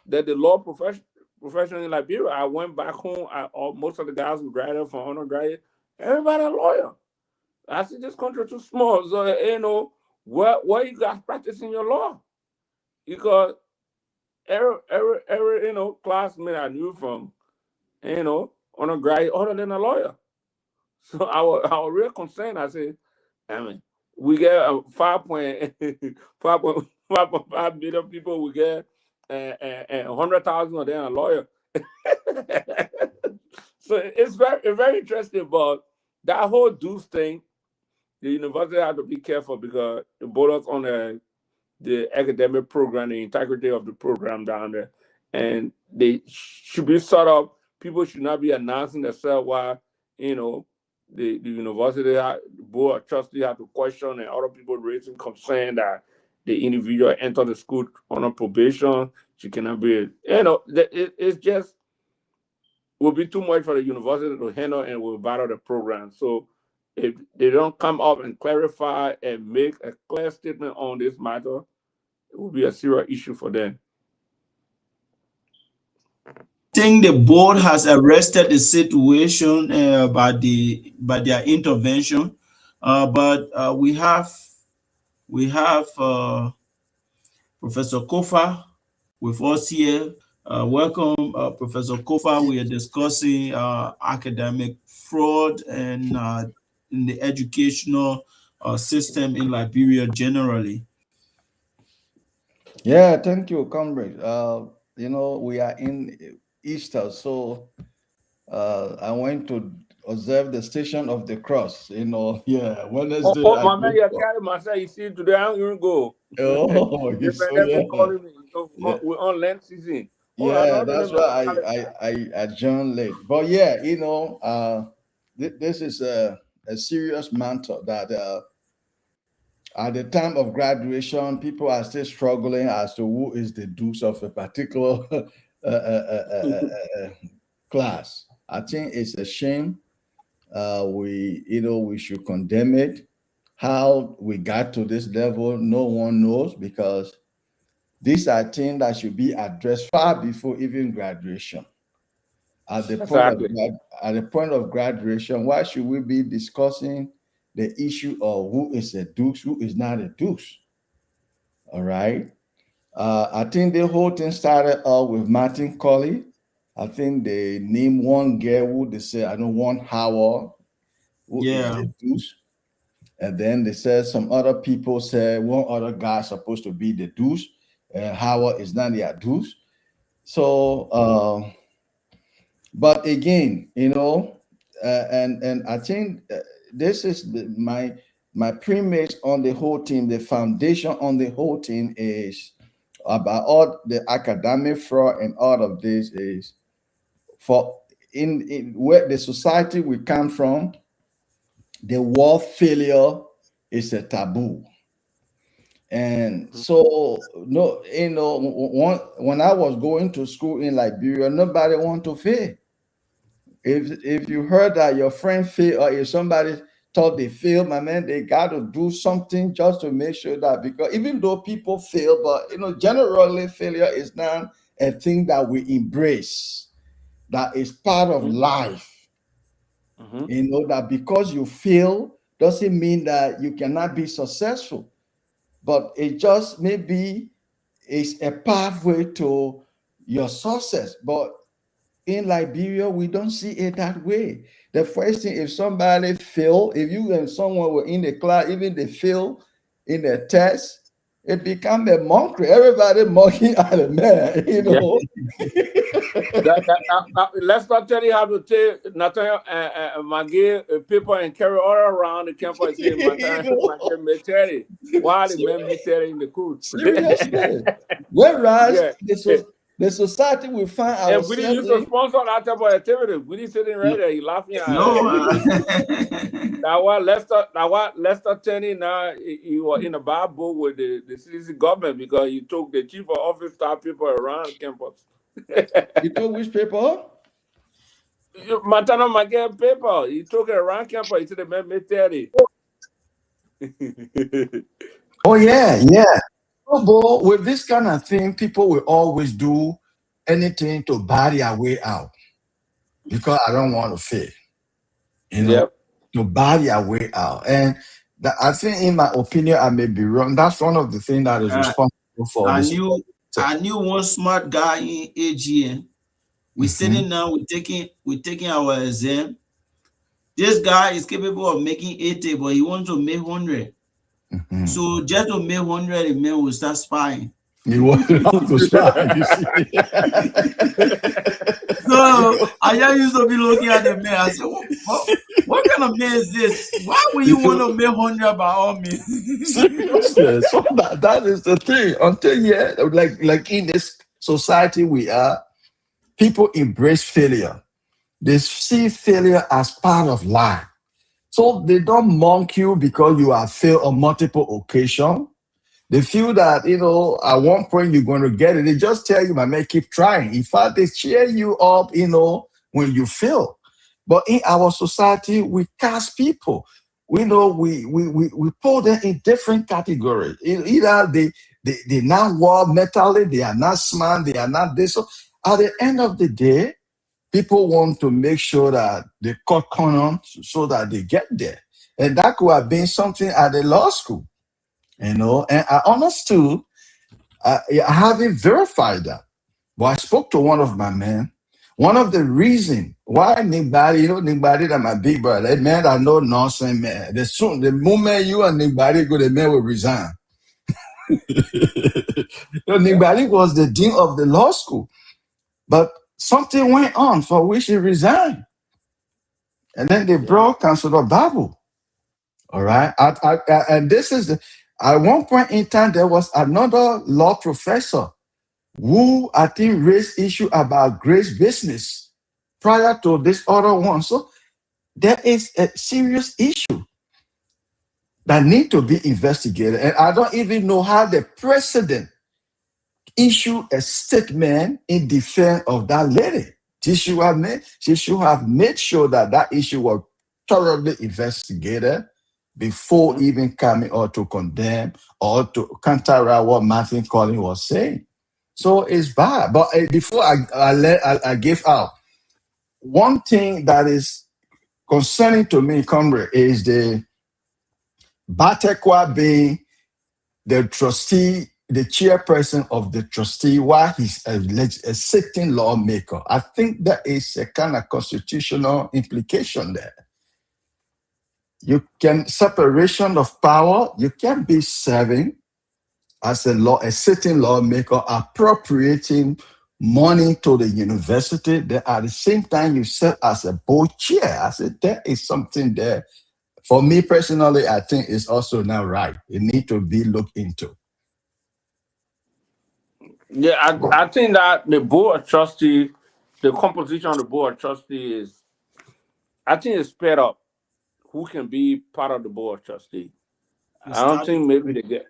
That the law profession in Liberia, I went back home. Most of the guys who graduated from undergraduate, everybody a lawyer. I see this country too small, so where you guys practicing your law? Because every classmate I knew from undergraduate other than a lawyer. So our real concern, I said, I mean, we get 5.5 million people. We get 100,000 of them a lawyer. So it's very interesting. But that whole dues thing, the university had to be careful because it brought us on the academic program, the integrity of the program down there, and they should be sort of, people should not be announcing themselves while the university the board of trustees have to question, and other people raising concern that the individual entered the school on a probation. She cannot be, it's just will be too much for the university to handle, and will battle the program. So if they don't come up and clarify and make a clear statement on this matter, it will be a serious issue for them. I think the board has arrested the situation by their intervention, but we have Professor Kofa with us here. Welcome, Professor Kofa. We are discussing academic fraud and in the educational system in Liberia generally. Yeah, thank you, comrade. We are in Easter, so I went to observe the Station of the Cross. Yeah, Wednesday. My man, you carry myself. You see, today I don't even go. Oh, you Different so every yeah. calling me. Yeah. We're on Lent season. Yeah, that's why I adjourned late. But yeah, this is a serious matter that at the time of graduation, people are still struggling as to who is the dukes of a particular class. I think it's a shame. We should condemn it. How we got to this level, no one knows, because these are things that should be addressed far before even graduation. At the Exactly. point of graduation, why should we be discussing the issue of who is a dukes, who is not a dukes? All right. I think the whole thing started out with Martin Colley. I think they named one girl who they said, I know one Howard, who is Yeah. the deuce. And then they said some other people said one other guy supposed to be the deuce, and Howard is not the deuce. So, but again, and I think this is my premise on the whole team. The foundation on the whole team is about all the academic fraud and all of this is for in where the society we come from. The word failure is a taboo. And so, no, when I was going to school in Liberia, nobody want to fail. If you heard that your friend failed, or if somebody thought they failed, my man, they got to do something just to make sure that, because even though people fail, but generally failure is not a thing that we embrace. That is part of life. That because you fail doesn't mean that you cannot be successful, but it just maybe is a pathway to your success. But in Liberia, we don't see it that way. The first thing, if somebody fail, if you and someone were in the class, even they fail in the test, it become a mockery. Everybody mocking at the man, Let's not tell you how to take Nathaniel Maggie paper and carry all around the campus. While the men military in the court. Seriously. Whereas the society will find ourselves. And we didn't use to sponsor that type of activity. We didn't sitting right there, he laughing at Lester Tenney now he was in a bad book with the CDC government because he took the chief of office staff people around campus. You took which paper? Matano Maggie paper. He took it around campus. He said the men military. Oh yeah. But with this kind of thing, people will always do anything to buy their way out because I don't want to fail. To buy their way out. And I think, in my opinion, I may be wrong. That's one of the things that is responsible for this. I knew one smart guy in AGN. We're sitting now, we're taking our exam. This guy is capable of making 80, but he wants to make 100. So just to make 100, the man will start spying. He wanted to spy, you see. So I just used to be looking at the man. I said, what kind of man is this? Why would you want to make 100 by all means? Seriously. So that is the thing. Until like in this society we are, people embrace failure. They see failure as part of life. So they don't mock you because you have failed on multiple occasions. They feel that, at one point you're going to get it. They just tell you, my man, keep trying. In fact, they cheer you up, when you fail. But in our society, we cast people. We put them in different categories. Either they not well mentally, they are not smart, they are not this. So at the end of the day, people want to make sure that they cut corners so that they get there. And that could have been something at the law school, and I understood, I haven't verified that. But I spoke to one of my men. One of the reasons why anybody that my big brother, that man that no nonsense, man. The moment you and anybody go, the man will resign. Anybody was the dean of the law school. But something went on for which he resigned. And then they brought Councilor Babu. All right. And this is at one point in time, there was another law professor who I think raised issue about grace business prior to this other one. So there is a serious issue that need to be investigated. And I don't even know how the president issue a statement in defense of that lady. She should have made sure that issue was thoroughly investigated before even coming or to condemn or to counteract what Martin Collins was saying. So it's bad. But before I give out, one thing that is concerning to me, comrade, is the Batekwa being the trustee the chairperson of the trustee while he's a sitting lawmaker. I think there is a kind of constitutional implication there. You can separation of power. You can be serving as a sitting lawmaker, appropriating money to the university. Then at the same time, you serve as a board chair. I said there is something there. For me personally, I think it's also not right. It needs to be looked into. Yeah, I think that the board of trustee, the composition of the board of trustee is, I think it's sped up. Who can be part of the board of trustee? I don't think maybe they get.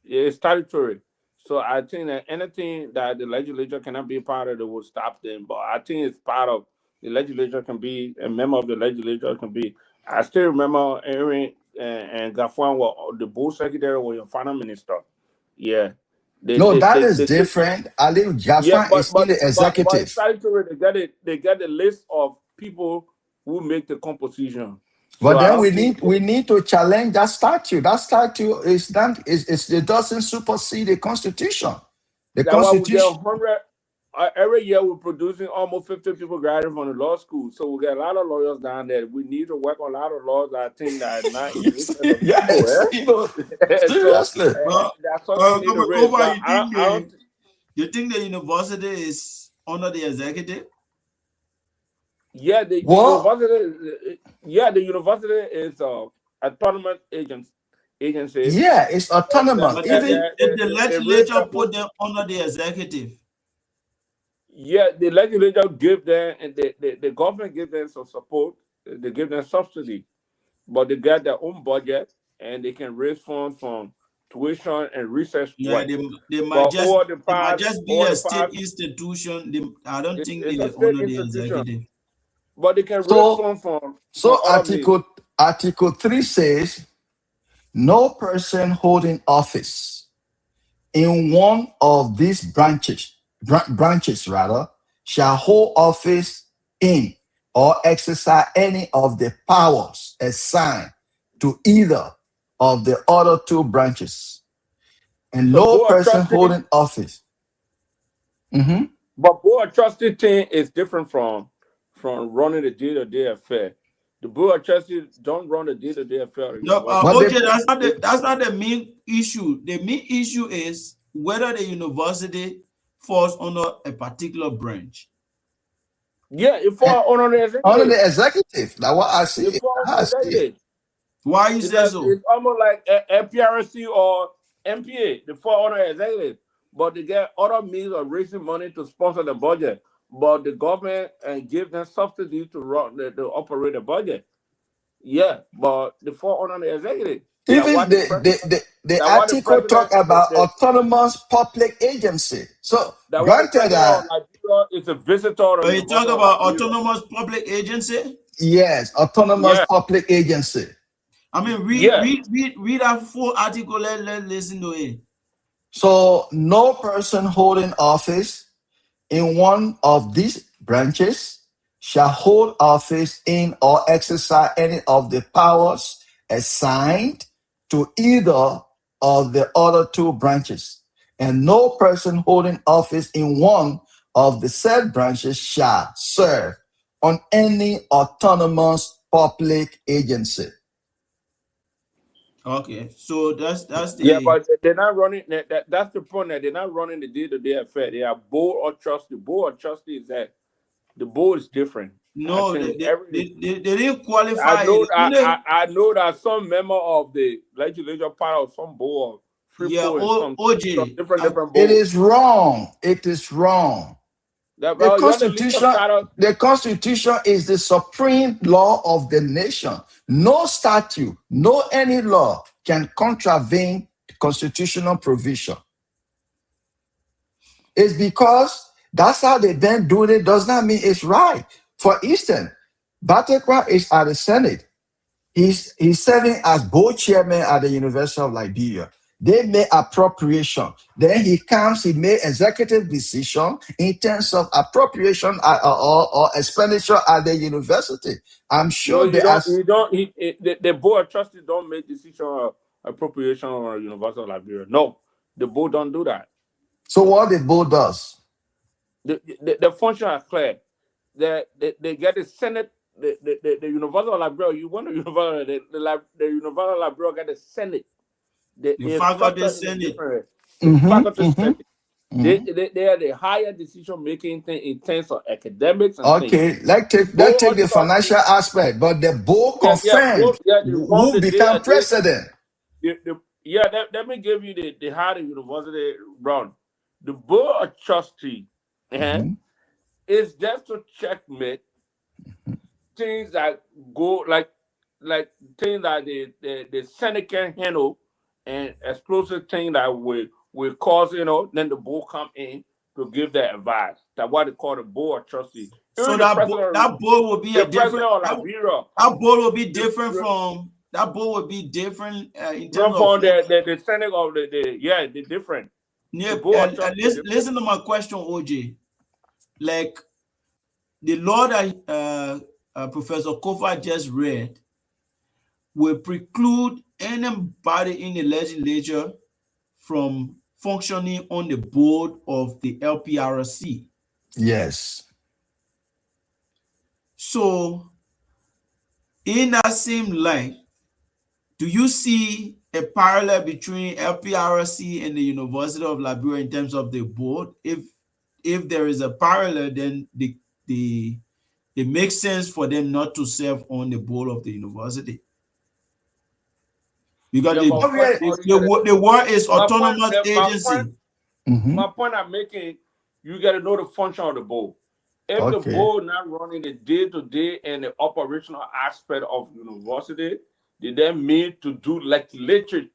It's statutory. So I think that anything that the legislature cannot be part of, it will stop them. But I think it's part of the legislature can be, a member of the legislature can be. I still remember Aaron and Gafuan were the board secretary or your finance minister. Yeah. That is different. Ali Gaffan is still the But executive. statutory, they get the list of people who make the composition. But So then we need to challenge that statute. That statute it doesn't supersede the Constitution. The that's why we get Constitution. 100 every year. We're producing almost 50 people graduating from the law school. So we get a lot of lawyers down there. We need to work on a lot of laws that I think that are not in the interest of people. Yes, seriously. That's something we need to raise. But you think the university is under the executive? Yeah, the university is autonomous agency. Yeah, it's autonomous. Even if the legislature put them under the executive. Yeah, the legislature give them, and the government give them some support. They give them subsidy, but they get their own budget and they can raise funds from tuition and research. Yeah, they might just be a state institution. I don't think they honor the executive. But they can raise funds from. So Article 3 says, no person holding office in one of these branches shall hold office in or exercise any of the powers assigned to either of the other two branches. And no person holding office. Mm-hmm. But board trustee thing is different from running the day-to-day affair. The board of trustees don't run the day-to-day affair. No, that's not the main issue. The main issue is whether the university falls under a particular branch. Yeah, it falls under the executive. Under the executive. That's what I see. It falls under the executive. Why you say so? It's almost like a PRC or MPA. They fall under the executive, but they get other means of raising money to sponsor the budget. But the government give them subsidy to run to operate the budget. Yeah, but they fall under the executive. Even the article talk about autonomous public agency. So granted that it's a visitor. Are you talking about autonomous public agency? Yes, autonomous public agency. I mean, read that full article. Let's listen to it. So no person holding office in one of these branches shall hold office in or exercise any of the powers assigned to either of the other two branches. And no person holding office in one of the said branches shall serve on any autonomous public agency. Okay, so that's the but they're not running. That's the point. That they're not running the day-to-day affair. They are board or trustee. Board or trustee is that the board is different. No, they didn't qualify. I know that some member of the legislature part of some board. OJ. Different boards. It is wrong. It is wrong. The Constitution is the supreme law of the nation. No statute, no any law can contravene constitutional provision. It's because that's how they then do it. Does not mean it's right. For instance, Batekwa is at the Senate. He's serving as board chairman at the University of Liberia. They made appropriation. Then he made executive decision in terms of appropriation or expenditure at the university. I'm sure the board of trustees don't make decision of appropriation on the University of Liberia. No, The board don't do that. So what the board does? The function are clear. They get the Senate, the University of Liberia. You want the University, the University of Liberia get the Senate. The faculty structure is senate. different. The Mhm, faculty mhm, Senate. mhm. They are the higher decision making thing in terms of academics and things. Okay, let's take Board the financial aspect, but the board confirmed they run who the day become president. let me give you the how the university run. The board of trustee Mhm. is just to checkmate things that go like things that the Senate can handle and explosive things that will cause, then the board come in to give their advice. That's what they call the board of trustees. So Even the that president, board will be the a different. president of Liberia, That board will be different from. That board will be different in terms of. from the Senate of the different. Yeah, The board of trustees. listen to my question, OJ. Like the law that Professor Kofa just read will preclude anybody in the legislature from functioning on the board of the LPRC. Yes. So, in that same line, do you see a parallel between LPRC and the University of Liberia in terms of the board? If there is a parallel, then it makes sense for them not to serve on the board of the university. Because the word is autonomous agency. My point I'm making, you got to know the function of the board. If the board not running the day-to-day and the operational aspect of university, they then made to do legislature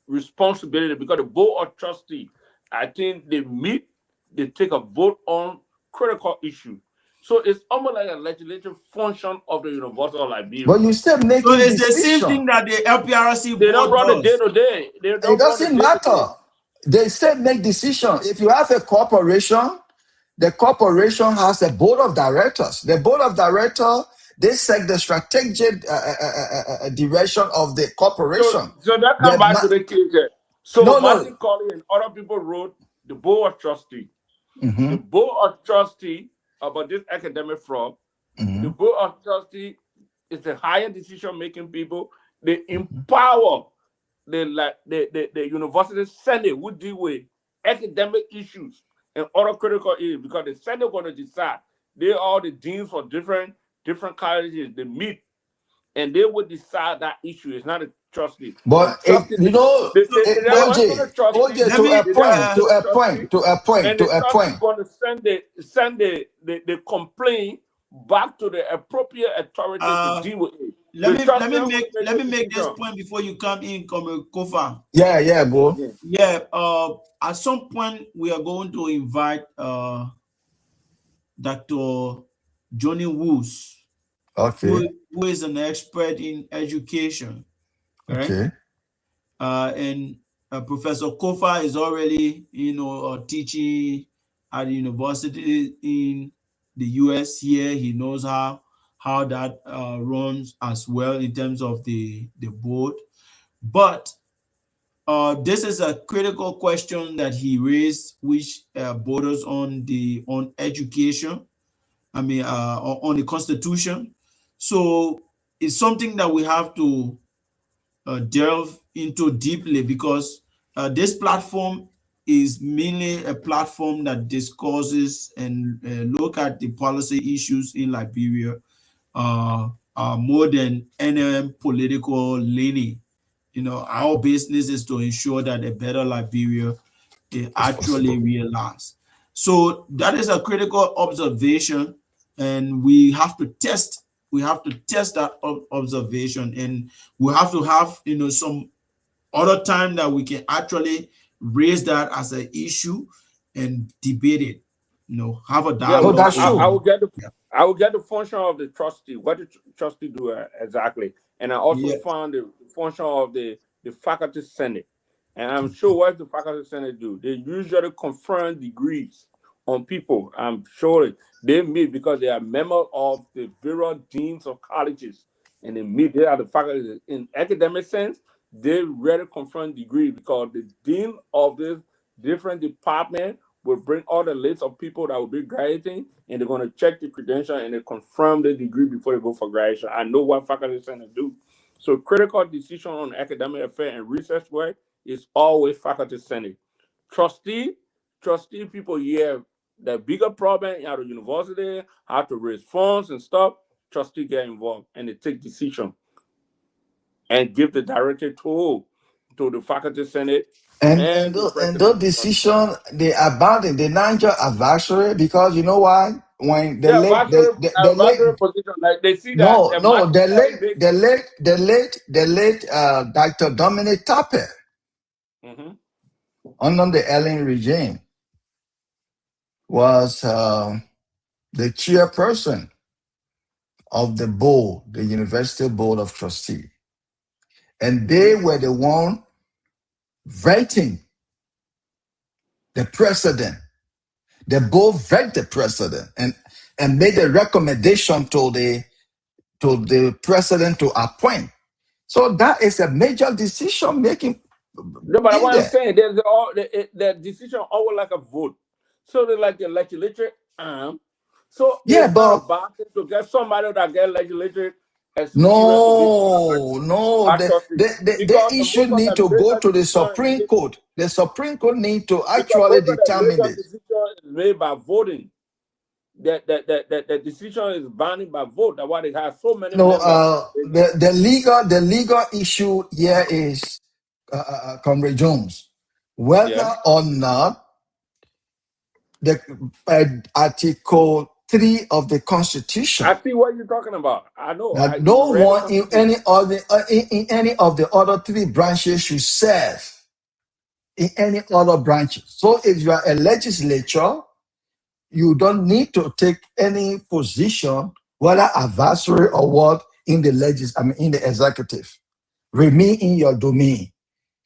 responsibility, because the board of trustee, I think they meet, they take a vote on critical issues. So it's almost like a legislative function of the University of Liberia. But you still making so it's decision. the same thing that the LPRC They don't board run the does. day-to-day. It doesn't matter. They still make decision. If you have a corporation, the corporation has a board of directors. The board of directors, they set the strategic direction of the corporation. So that comes back to the case. So Martin Colley and other people wrote the board of trustee. The board of trustee about this academic fraud. The board of trustee is the higher decision-making people. They empower the university senate who deal with academic issues and other critical issues, because the senate going to decide. They are the deans for different colleges. They meet and they will decide that issue. It's not a trustee. But OJ, to a point. And the trustee going to send the complaint back to the appropriate authority to deal with it. Let me make this point before you come in, Kofa. Yeah, bro. Yeah. At some point we are going to invite Dr. Johnny Woos, who is an expert in education. Right? Okay. And Professor Kofa is already, teaching at the university in the US here. He knows how that runs as well in terms of the board. But this is a critical question that he raised, which borders on education. I mean, on the Constitution. So it's something that we have to delve into deeply, because this platform is mainly a platform that discusses and look at the policy issues in Liberia more than any political leaning. Our business is to ensure that a better Liberia is actually realized. So that is a critical observation, and we have to test that observation, and we have to have some other time that we can actually raise that as an issue and debate it. Have a dialogue. that's true. I will get the function of the trustee. What the trustee do exactly, and I also found the function of the faculty senate. And I'm sure what the faculty senate do, they usually confer degrees on people. I'm sure they meet because they are members of the various deans of colleges, and they meet. They are the faculty in academic sense. they really confirm degree because the dean of this different department will bring all the list of people that will be graduating, and they're going to check the credential and they confirm the degree before they go for graduation. I know what faculty senate do. So critical decision on academic affairs and research work is always faculty senate. Trustee, trustee people here, the bigger problem at the university, how to raise funds and stuff, trustee get involved and they take decision and give the directive to the faculty senate And and the and president. those decision they abandon the Niger advisory because you know why? When Yeah, the advisory late position, like they see that no the no market is big. the late Dr. Dominic Tapper Mhm. under the Ellen regime was the chairperson of the board, the University Board of Trustees. And they were the one vetting the president. They both vet the president and made a recommendation to the president to appoint. So that is a major decision making No, but in what I'm there. saying, there's all the decision always like a vote. So they like the legislature. So Yeah, it's not a but bad thing to get somebody that get legislature experience to be no, a trustee. the Because issue most of need the to go major to the decision is Supreme made, Court. The Supreme Court need to because actually most of the determine major this. decision is made by voting. The decision is binding by vote. That's why they have so many No, members. the legal issue here is, Comrade Jones, Yeah. whether or not the Article 3 of the Constitution I see what you're talking about. I know. that You no read the one in Constitution. any of the other three branches should serve in any other branches. So if you are a legislature, you don't need to take any position, whether advisory or what, in the in the executive. Remain in your domain.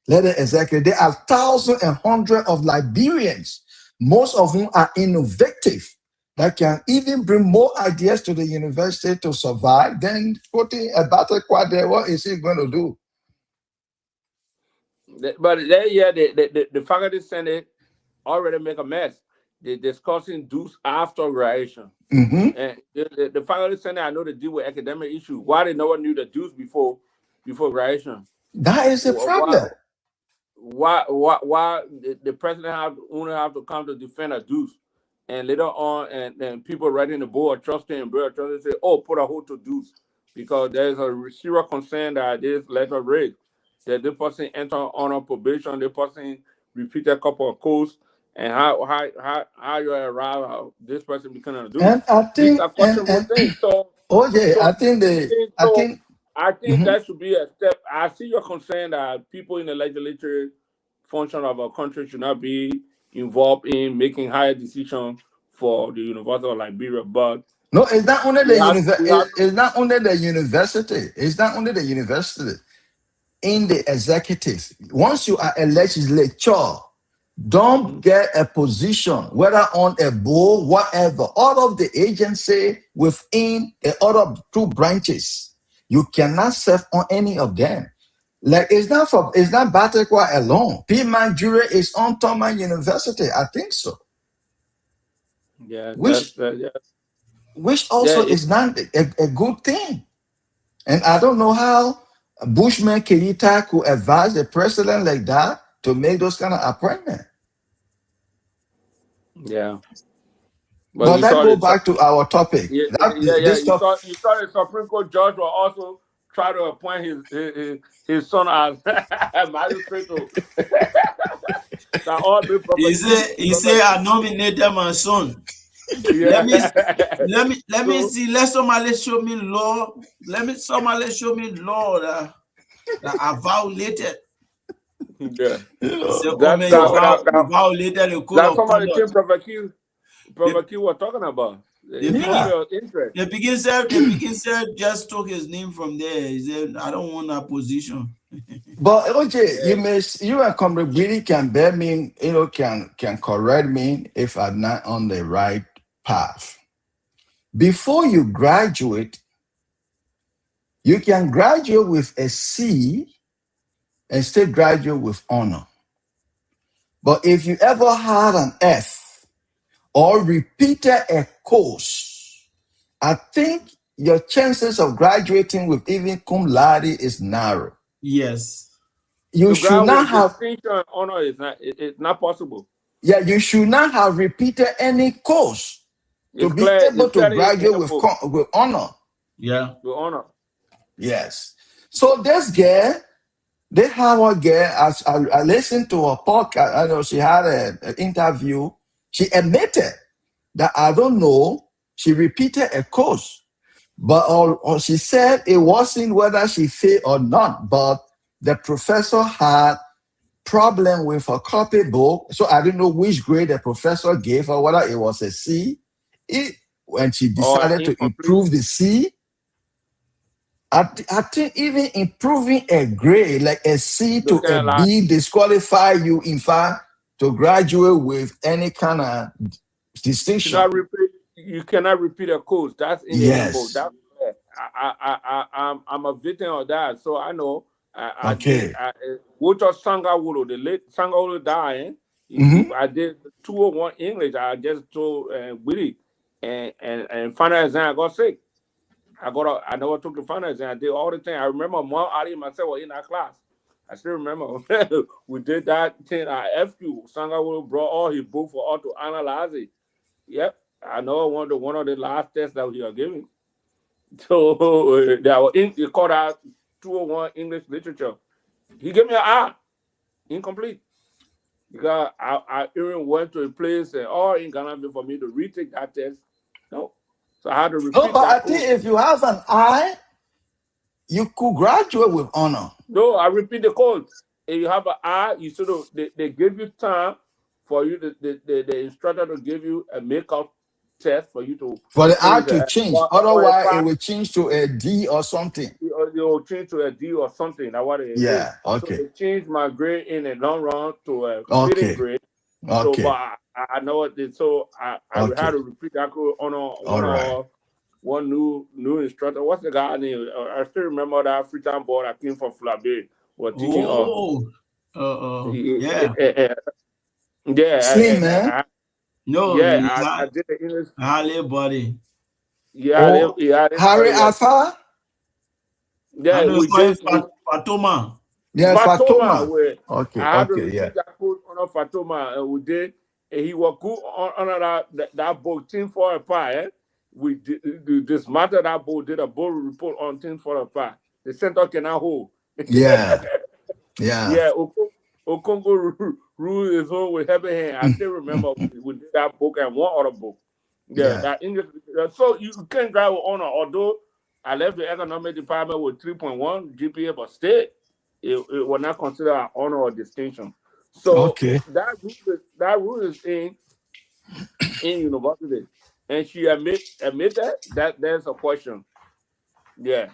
Let the executive. There are thousands and hundreds of Liberians, most of whom are innovative, that can even bring more ideas to the university to survive than putting a battle quad there. What is he going to do? But then, yeah, the faculty senate already make a mess. They're discussing dues after graduation. Mhm. And the faculty senate, I know they deal with academic issues. Why they never knew the dues before graduation? That is a Why problem. why the president only have to come to defend a dues, and later on, and people writing the board of trustee and board of trustee say, "Oh, put a hold to dues," because there's a serious concern that this letter raised that the person enter on a probation, the person repeat a couple of codes, and how you arrive, how this person become a dues. And I These think are questionable things. So oh yeah, so I think I so think I think mhm. that should be a step. I see your concern that people in the legislature function of our country should not be involved in making higher decisions for the University of Liberia, but No, it's not only we the have we have to. it's not only the university. It's not only the university. In the executive, once you are a legislature, don't Mhm. get a position, whether on a board, whatever. All of the agency within the other two branches, you cannot serve on any of them. Like it's not Batakwa alone. Piedmont Jury is on Thomas University, I think so. Yeah, Which yeah, yeah. also is not a good thing. And I don't know how Bushman Kenyatta could advise the president like that to make those kind of appointments. Yeah. But But you let's saw go the back to our topic. yeah. This You top, saw the Supreme Court judge will also try to appoint his son as magistrate to that all be He say I nominated my son. yeah. Let me So see. Let somebody show me law. Somebody show me law that I violated. yeah. He said, oh That man, you that violated the code that's of some of the things conduct. Prophet Q was talking about. They The yeah. conflict begin of interest. the begin said just took his name from there. He said, I don't want that position. But OJ, Yeah. you and Comrade Willie can bear me, can correct me if I'm not on the right path. Before you graduate, you can graduate with a C and still graduate with honor. But if you ever had an F or repeated a course, I think your chances of graduating with even cum laude is narrow. Yes. You To should grab not with have, distinction and honor is it's not possible. yeah, you should not have repeated any course to It's be clear. able It's to clearly in graduate the book. with honor. Yeah. To honor. Yes. So this girl, this Howard girl, as I listened to her podcast, I know she had an interview. She admitted that I don't know. She repeated a course, but or she said it wasn't whether she failed or not, but the professor had problem with her copybook. So I don't know which grade the professor gave her, whether it was a C. When she Or decided to incomplete. improve the C, I think even improving a grade like a C to Looking a at like B disqualify you, in fact, to graduate with any kind of distinction. you cannot repeat a course. That's in the handbook. Yes. That's I'm a victim of that. So I know I did Okay. which was Sangawolo, the late Sangawolo dying. Mm-hmm. I did 201 English. I just told Willie and final exam I got sick. I never took the final exam. I did all the thing. I remember Mom Ali and myself were in our class. I still remember we did that thing at FQ. Sangawolo brought all his books for us to analyze it. Yep, I know one of the last tests that we are giving. So they called out 201 English literature. He gave me an I, incomplete. Because I even went to a place all in Ghana for me to retake that test. No. So I had to No, repeat but I that think course. if you have an I, you could graduate with honor. No, I repeat the course. If you have an I, you sort of they give you time for you the instructor to give you a makeup test for you to For the I finish to a change. one or a Otherwise, it five. will change to a D or something. You'll change to a D or something. That's what it is. Yeah. So Okay. they changed my grade in the long run to a fitting Okay. grade. So, Okay. but I know what did. So I had Okay. to repeat that code on All right. one new instructor. What's the guy name? I still remember that Freetown boy that came from Flabé was teaching us. Yeah. Yeah, Slim, man. No, I did the English. Harley body. Yeah, Oh, yeah, Harry everybody. Alpha. I Yeah, know we it's called did. Fatoma. Yeah, Fatoma, Fatoma. where Okay. I had to Okay. Yeah. repeat that code on Fatoma, and we did. And he was good on that book, Team for a Pie. We dismantled that book, did a board report on Team for a Pie. The center cannot hold. Yeah. Yeah. Yeah, Okongo ruled his own with heavy hand. I still remember we did that book and one other book. Yeah, Yeah. that English. So you can't drive with honor, although I left the economic department with 3.1 GPA, but still, it was not considered an honor or distinction. So Okay. that rule is in university, and she admit that there's a question. Yeah,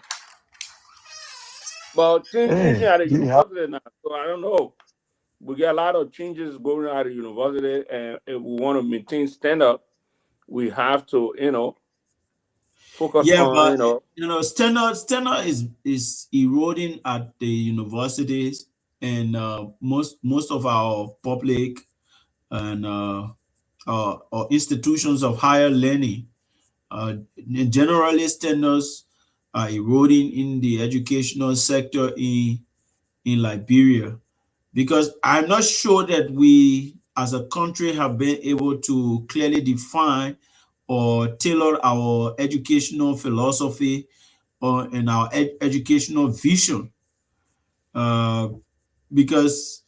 but things changing Hey, at the do you have? university now, so I don't know. We get a lot of changes going on at the university, and if we want to maintain standard, we have to focus Yeah, on but standard is eroding at the universities and most of our public and or institutions of higher learning. Generally, standards are eroding in the educational sector in Liberia because I'm not sure that we as a country have been able to clearly define or tailor our educational philosophy or in our educational vision. Because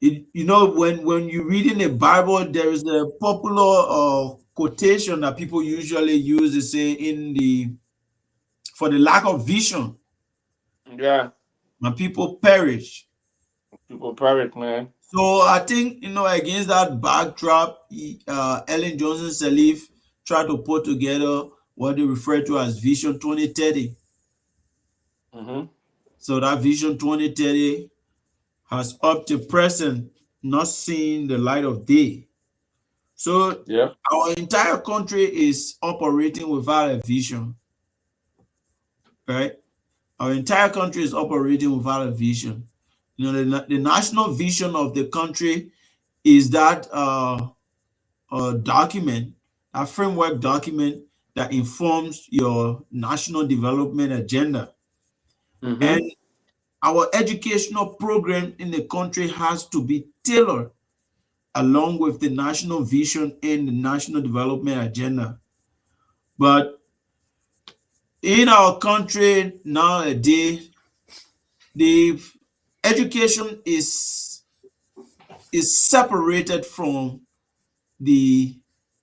when you read in the Bible, there is a popular quotation that people usually use to say for the lack of vision, yeah, my people perish. people perish, man. So I think against that backdrop, Ellen Johnson Sirleaf tried to put together what they refer to as Vision 2030. Mm-hmm. So that Vision 2030 has up to present not seen the light of day. So Yeah. our entire country is operating without a vision, right? Our entire country is operating without a vision. You know, the national vision of the country is that document, a framework document that informs your national development agenda. Mm-hmm. And our educational program in the country has to be tailored along with the national vision and the national development agenda. But in our country nowadays, the education is separated from the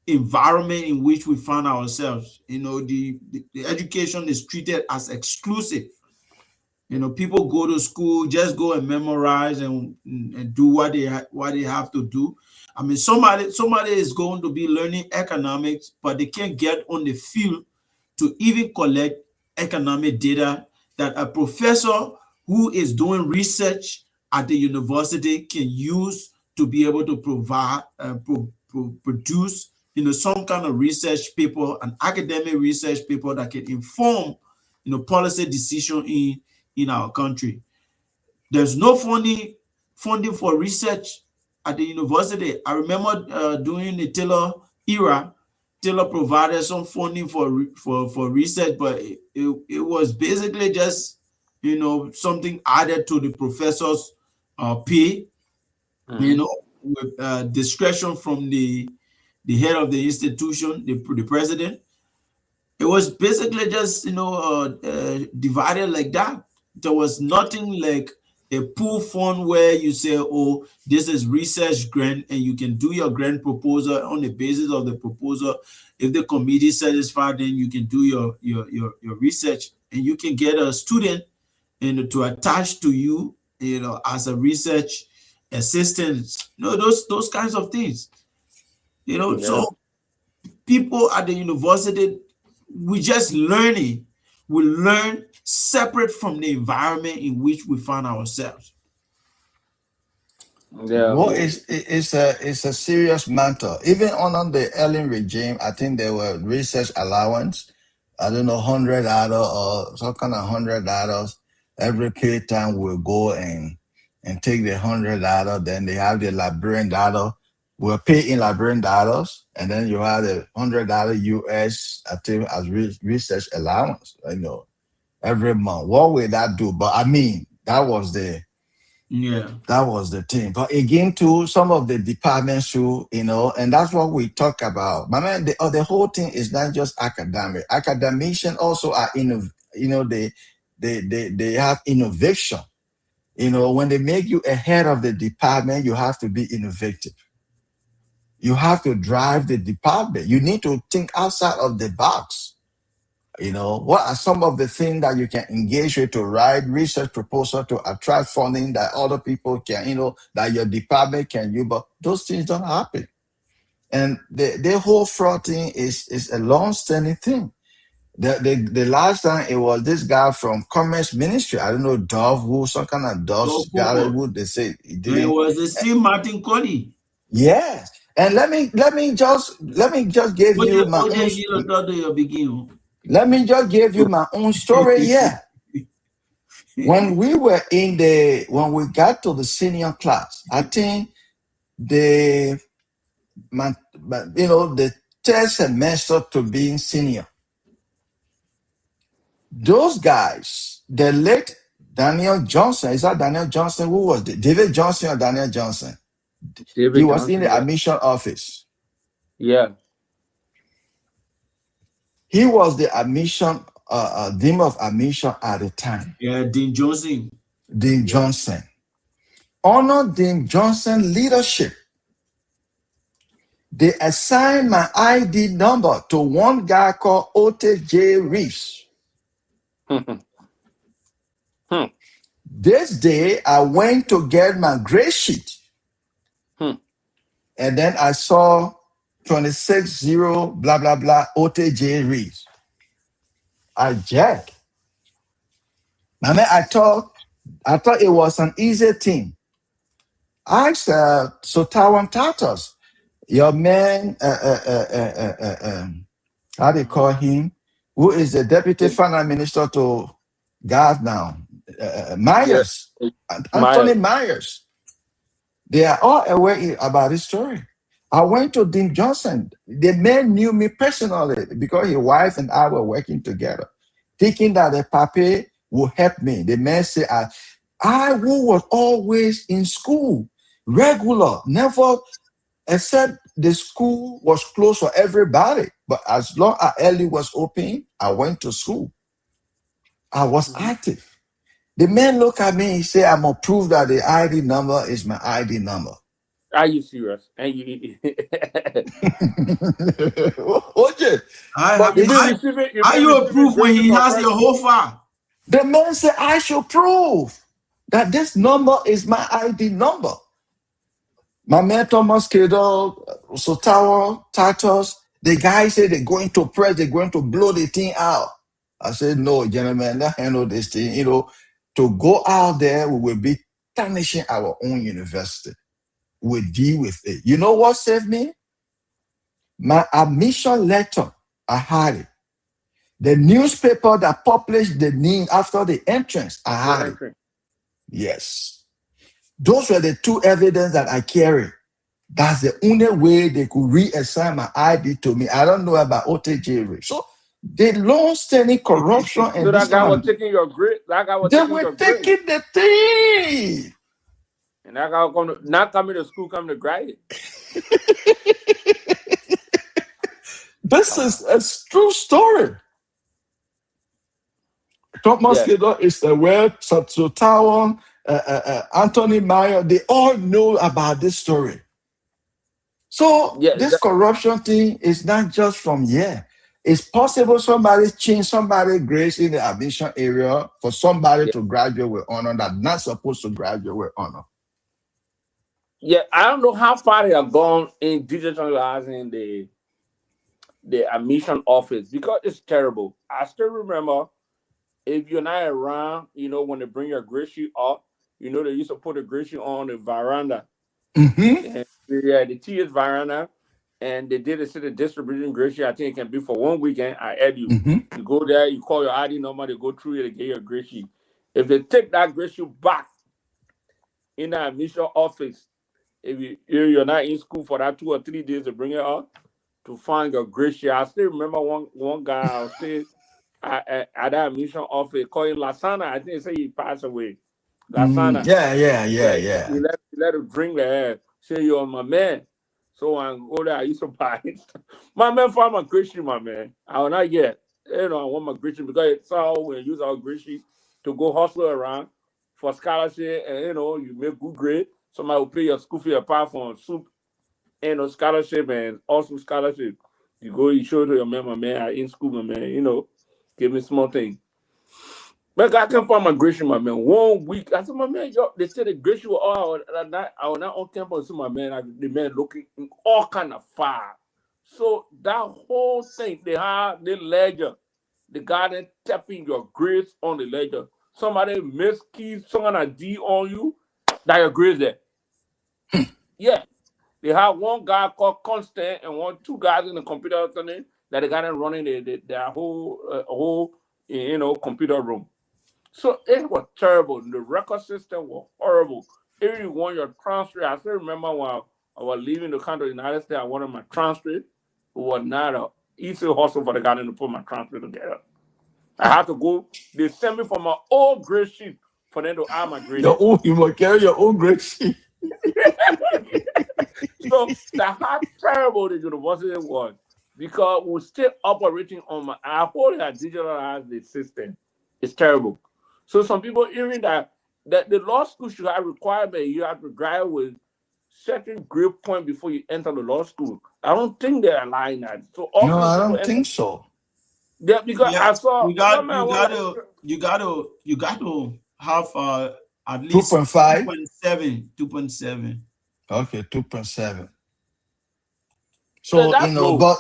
environment in which we find ourselves. You know, the education is treated as exclusive. You know, people go to school, just go and memorize and do what they have to do. I mean, somebody is going to be learning economics, but they can't get on the field to even collect economic data that a professor who is doing research at the university can use to be able to provide produce, you know, some kind of research paper, an academic research paper that can inform, you know, policy decision in our country. There's no funding for research at the university. I remember during the Taylor era, Taylor provided some funding for research, but it was basically just, you know, something added to the professors' pay, you know, with discretion from the head of the institution, the president. It was basically just, you know, divided like that. There was nothing like a pool fund where you say, oh, this is research grant, and you can do your grant proposal on the basis of the proposal. If the committee is satisfied, then you can do your research, and you can get a student, you know, to attach to you, you know, as a research assistant. You know, those kinds of things. You know, Yeah. so people at the university, we just learning. We learn separate from the environment in which we find ourselves. Yeah. Well, it's a serious matter. Even under the Ellen regime, I think there were research allowance. I don't know, $100 or some kind of $100 every pay time. We'll go and take the $100. Then they have the Liberian dollar. We'll pay in Liberian dollars, and then you have the $100 US, I think, as research allowance. You know, every month. What will that do? But I mean, that was the thing. But again, too, some of the departments too, you know, and that's what we talk about. My man, the whole thing is not just academic. Academicians also are they have innovation. You know, when they make you a head of the department, you have to be innovative. You have to drive the department. You need to think outside of the box. You know, what are some of the things that you can engage with to write research proposal to attract funding that other people can, you know, that your department can use, but those things don't happen. And the whole fraud thing is a long-standing thing. The last time it was this guy from Commerce Ministry, I don't know, Dove, who some kind of Dove guy, who they say he And it did. was still Martin Colley. Yes. And let me just give you my own. Let me just give you my own story here. When we got to the senior class, I think the third semester to being senior, those guys, the late Daniel Johnson, is that Daniel Johnson? Who was it? David Johnson or Daniel Johnson? He was in the admission office. Yeah. He was the admission dean of admission at the time. Yeah, Dean Johnson. Dean Johnson. Honor Dean Johnson leadership. They assigned my ID number to one guy called Ote J. Reeves. This day, I went to get my grade sheet. And then I saw 26-0, blah, blah, blah, Ote J. Reeves. I jacked. I mean, I thought it was an easy thing. I said, so Tawan Tatos, your man, how do you call him? Who is the deputy finance minister to God now, Myers, Anthony Myers. They are all aware about this story. I went to Dean Johnson. The man knew me personally because his wife and I were working together, thinking that the papi would help me. The man said, I who was always in school, regular, never, except the school was closed for everybody. But as long as early was open, I went to school. I was active. The man looked at me and said, I'm going to prove that the ID number is my ID number. Are you serious? And you Okay. but you been receiving are you a proof when he has your whole file? The man said, I should prove that this number is my ID number. My man Thomas Kedal, Sotawa, Titus, the guy said they're going to press, they're going to blow the thing out. I said, no, gentlemen, let's handle this thing. You know, to go out there, we will be tarnishing our own university. We'll deal with it. You know what saved me? My admission letter, I had it. The newspaper that published the name after the entrance, I had it. Yes. Those were the two evidence that I carry. That's the only way they could reassign my ID to me. I don't know about OTJ. So they lost any corruption. And so that guy was taking your grade. That guy was taking your grade. They were taking the thing. And that guy was not coming to school, coming to graduate. This is a true story. Thomas Kedor is aware, Sotawan, Anthony Meyer, they all know about this story. So this corruption thing is not just from here. It's possible somebody changed somebody's grades in the admission area for somebody to graduate with honor that's not supposed to graduate with honor. Yeah, I don't know how far they have gone in digitalizing the admission office because it's terrible. I still remember if you're not around, you know, when they bring your grade sheet up, you know, they used to put the grade sheet on the veranda. And, the TS veranda. And they did it to the distribution grade sheet. I think it can be for 1 weekend. I add you. You go there, you call your ID number, they go through it, they get your grade sheet. If they take that grade sheet back in the admission office, if you're not in school for that 2 or 3 days to bring it up to find your grade sheet. I still remember one guy I was still at that admission office called Lasana. I think they say he passed away. Lasana. Yeah. He let him drink the air. Say, you're my man. So I go there, I used to buy it. My man found my grade sheet, my man. I will not get. You know, I want my grade sheet because it's how we use our grade sheet to go hustle around for scholarship, and you know, you make good grade. Somebody will pay your school fee apart from soup and a scholarship and also scholarship. You go, you show to your man, my man, I in school, my man, you know, give me small thing. But I can't find my grade sheet, my man. 1 week. I said, my man, they said the grade sheet was all I was not on campus. So my man, the man looking in all kind of fire. So that whole thing, they had the ledger, the guy then tapping your grades on the ledger. Somebody miss keys, someone a D on you, that your grades there. Yeah. They have one guy called Constant and two guys in the computer that the guy running their whole you know, computer room. So it was terrible. The record system was horrible. If you want your transcript, I still remember when I was leaving the country, the United States, I wanted my transcript. It was not an easy hustle for the guy to put my transcript together. I had to go. They sent me for my old grade sheet for them to add my grade. You must carry your own grade sheet. So that's how terrible the university was because we're still operating on I hold that digitalized the system. It's terrible. So some people hearing that the law school should have requirement you have to graduate with certain grade point before you enter the law school. I don't think they're allowing that. So no, I don't think so. Yeah, because I saw you got to have at least 2.7. 2.7. Okay, 2.7. So you know, low. but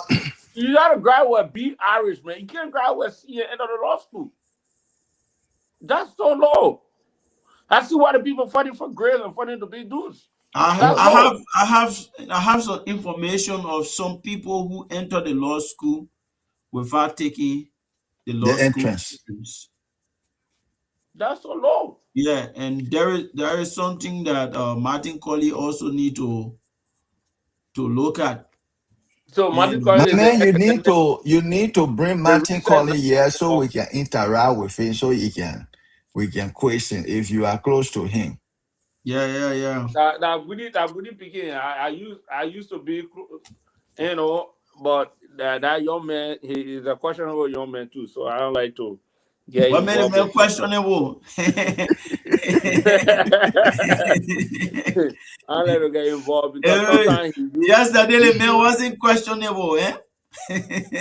you gotta graduate with B Irish, man. You can't graduate with C and enter the law school. That's so low. I see why the people fighting for grades and fighting to be dudes. I have some information of some people who enter the law school without taking the law school entrance. That's so low. Yeah, and there is something that Martin Colley also need to look at. So Martin And Collins is the Man, academic, you need to bring the Martin research Colley here so director. we can interact with him, so we can question if you are close to him. yeah. That Woody Pikin, I used to be, but that young man, he is a questionable young man too. So I don't like to get what made him involved with him. questionable? I don't like to get involved because sometimes he use Yesterday he the man use wasn't questionable, eh?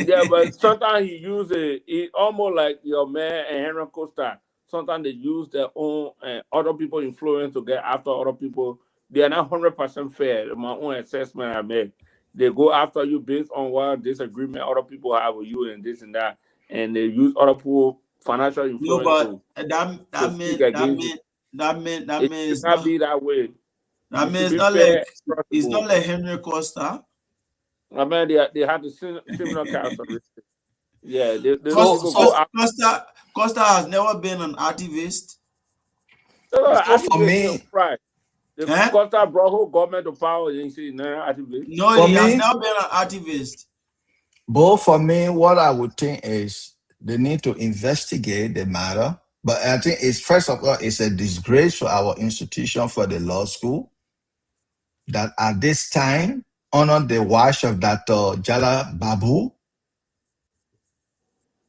yeah, but sometimes he use it almost like your man and Henry Costa. Sometimes they use their own other people influence to get after other people. They are not 100% fair. My own assessment I made. They go after you based on what disagreement other people have with you and this and that, and they use other people financial No, influence but to speak that against you. man It should is not not be that way. that You man should is be not fair like across the it's not board. like Henry Costa. I mean, they have the similar characteristics. Yeah, those So people go so after. Costa has never been an activist. No, so for activists here, me, right? The Eh? Costa brought whole government to power. You see, no activists. No, for he has me, never been an activist. what I would think is they need to investigate the matter. But I think it's first of all, it's a disgrace for our institution for the law school that at this time honor the wife of Dr. Jala Babu,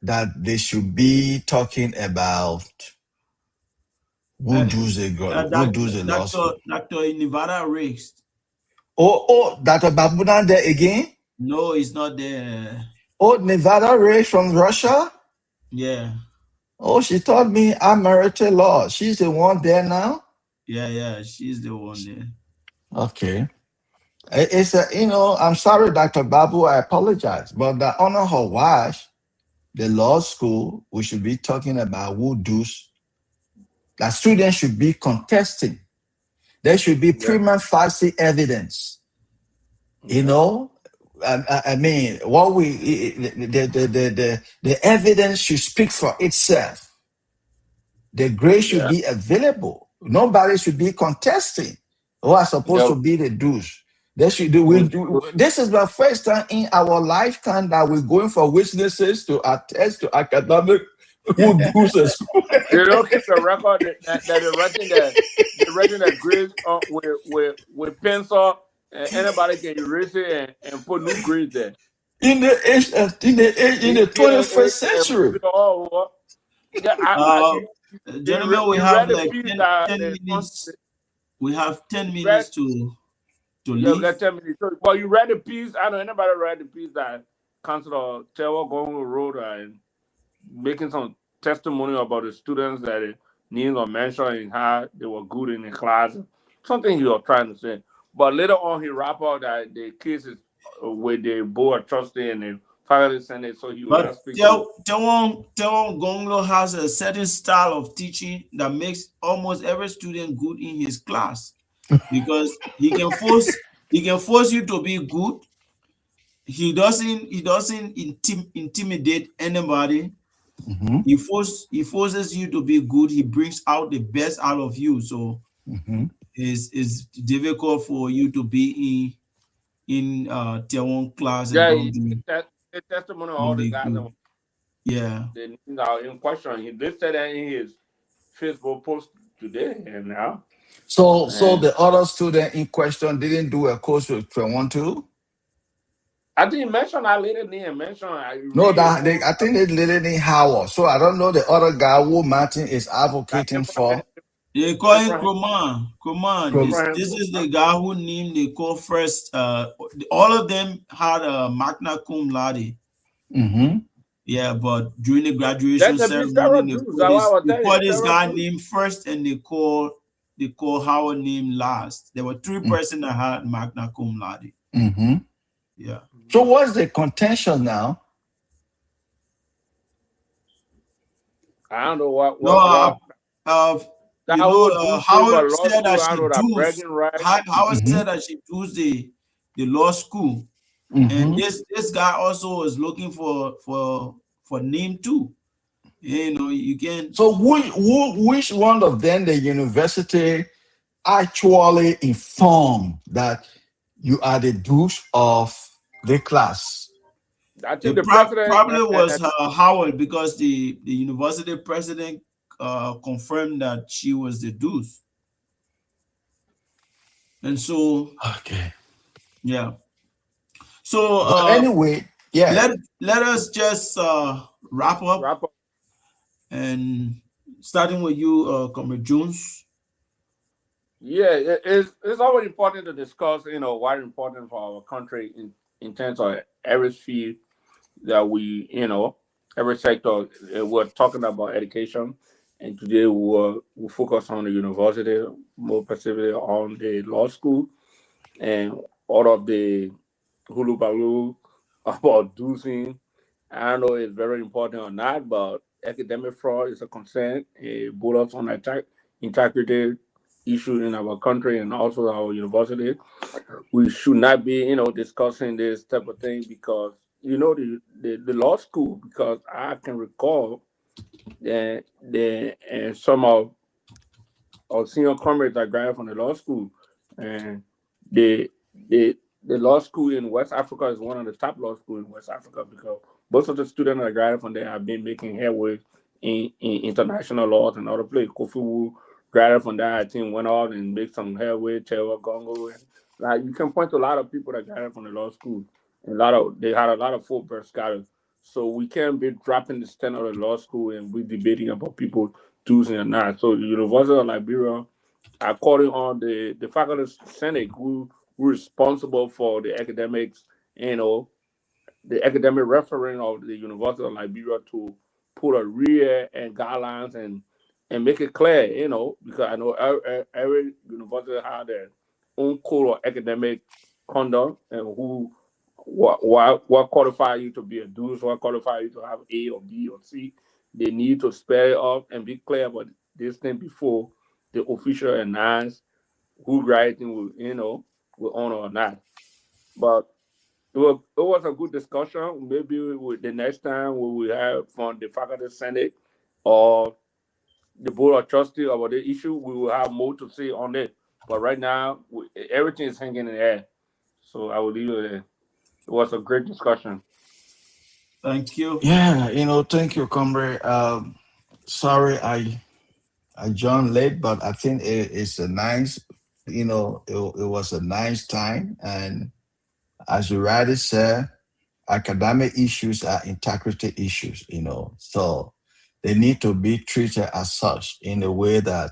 that they should be talking about Uh, who does the law school. Dr. Nevada Riggs. Oh, Dr. Babu not there again? No, he's not there. Oh, Nevada Ray from Russia? Yeah, Oh, she taught me American law. She's the one there now? yeah. She's the one there. Okay. It's a, I'm sorry, Dr. Babu, I apologize. But the honor her wife, the law school, we should be talking about who does. That students should be contesting. There should be Yeah, prima facie evidence. You yeah, know, I mean, what the evidence should speak for itself. The grade should yeah, be available. Nobody should be contesting who are supposed yeah. to be the dues. They should do. This is the first time in our lifetime that we're going for witnesses to attest to academic who does a school. They don't keep the record that they're writing the grades with pencil, and anybody can erase it and put new grades there. in the age in the Yeah, 21st century. yeah. Uh, Gentlemen, we You have read the like piece 10 that minutes. We have 10 read. minutes to You leave. got 10 minutes. But you read the piece. I don't know anybody read the piece that Councilor Taylor Gongo wrote and making some testimony about the students that Neil or mentioned how they were good in the class. Something he was trying to say. But later on, he wrapped out that the cases with the board trustee and the faculty senate, so he will not But speak to. Tewon Gonglo has a certain style of teaching that makes almost every student good in his class because he can force you to be good. He doesn't intimidate anybody. Mhm, He forces you to be good. He brings out the best out of you. So mhm. it's difficult for you to be in Tewon class and Yeah, he did testimony of all don't the be guys that good. Yeah. were in question. He listed that in his Facebook post today and now. So And the other student in question didn't do a course with 1-2? I think he mentioned I later didn't mention I No, read his own I think they didn't need Howard. So I don't know the other guy who Martin is like advocating for. They call him Abraham. Kroman. Kroman. From, This is the guy who named the call first. All of them had a magna cum laude. mhm. Yeah, but during the There graduation can be several ceremony, dudes. That's why I was they telling you, call this several guy dudes. name first, and they call Howard name last. There were three persons that had magna cum laude. Mhm. Yeah. So what's the contention now? I don't know what No, that you know, whole dude thing for Howard law said school. that I she know that does. bragging right. Howard Mhm, said that she does the law school. And mhm. this guy also was looking for name too. You know, you can. So which one of them the university actually informed that you are the douche of the class? I The think the president probably was Howard, because the university president confirmed that she was the deuce. And so, Okay. yeah. So But anyway, yeah. let us just wrap up, wrap up. and starting with you, Comrade Jones. Yeah, it's always important to discuss, why it's important for our country in terms of every field that every sector. We're talking about education, and today we focus on the university, more specifically on the law school, and all of the hulu baloo about dosing. I don't know if it's very important or not, but academic fraud is a concern. It borders on attack integrity issue in our country and also our university. We should not be, discussing this type of thing because the law school. Because I can recall that some of our senior comrades that graduated from the law school, and the the the law school in West Africa is one of the top law schools in West Africa because most of the students that graduated from there have been making headway in international laws and other places. Kofi Wu graduated from there, I think, went out and made some headway. Chewa Gongo, and like you can point to a lot of people that graduated from the law school. And they had a lot of full birth scholars. So we can't be dropping the standard of the law school and we debating about people choosing or not. So the University of Liberia, according on the faculty senate who responsible for the academics, the academic referent of the University of Liberia to put a real and guidelines and make it clear, because I know every university had their own code of academic conduct and what qualify you to be a dude, what qualify you to have A or B or C. They need to spell it up and be clear about this thing before the official announce who writing will honor or not. But it was a good discussion. Maybe the next time we will have from the faculty senate or the board of trustees about the issue, we will have more to say on it. But right now, everything is hanging in the air. So I will leave it there. It was a great discussion. Thank you. Yeah, thank you, comrade. Sorry I joined late, but I think it's a nice, it was a nice time. And as you rightly said, academic issues are integrity issues, so they need to be treated as such in a way that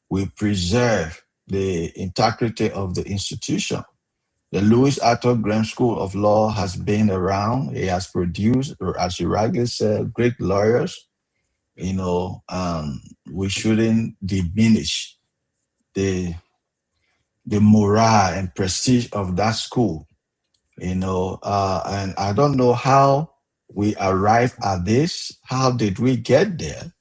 we preserve the integrity of the institution. The Louis Arthur Graham School of Law has been around. It has produced, or as you rightly said, great lawyers. We shouldn't diminish the morale and prestige of that school. And I don't know how we arrived at this. How did we get there?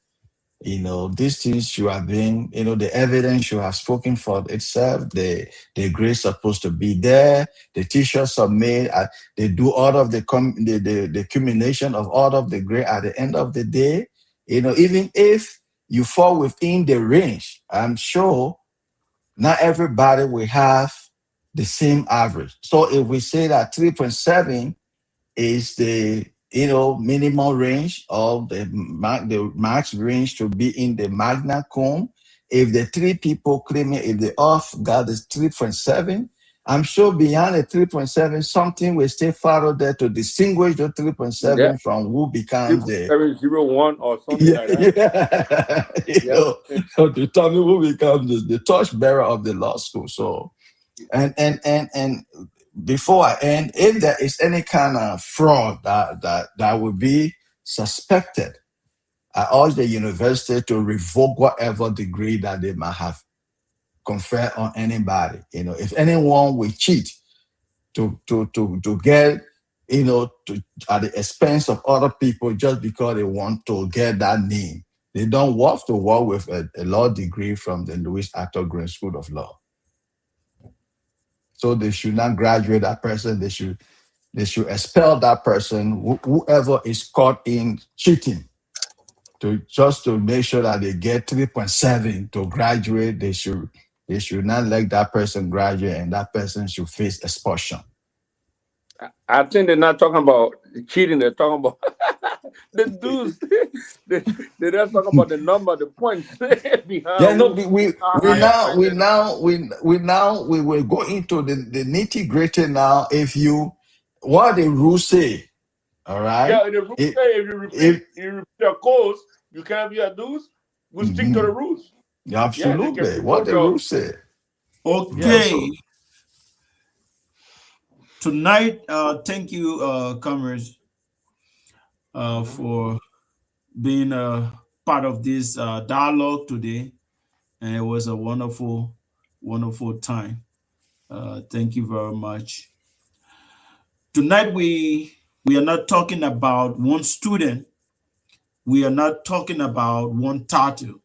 These things should have been, the evidence should have spoken for itself. The grades supposed to be there. The teachers submit. They do all of the accumulation of all of the grade at the end of the day. Even if you fall within the range, I'm sure not everybody will have the same average. So if we say that 3.7 is the minimum range of the max range to be in the magna cum, if the three people claiming if the off got is 3.7, I'm sure beyond the 3.7 something will stay further there to distinguish the 3.7 Yeah. from who becomes the 701 or something like that. so determine who becomes the torch bearer of the law school. So and before I end, if there is any kind of fraud that would be suspected, I urge the university to revoke whatever degree that they might have conferred on anybody. If anyone will cheat to get, at the expense of other people just because they want to get that name, they don't want to work with a law degree from the Louis Arthur Graham School of Law. So they should not graduate that person. They should expel that person, whoever is caught in cheating. to make sure that they get 3.7 to graduate. They should not let that person graduate, and that person should face expulsion. I think they're not talking about cheating. They're talking about the dudes. They're not talking about the number, the points behind. Yeah, no, we will go into the nitty gritty now. What the rules say, all right? Yeah, the rules say if you repeat your course, you can't be a dudes. We stick to the rules. Absolutely, Yeah, what the rules say. Okay. Yeah, Tonight, thank you, comers, for being a part of this dialogue today. And it was a wonderful, wonderful time. Thank you very much. Tonight, we are not talking about one student. We are not talking about one title.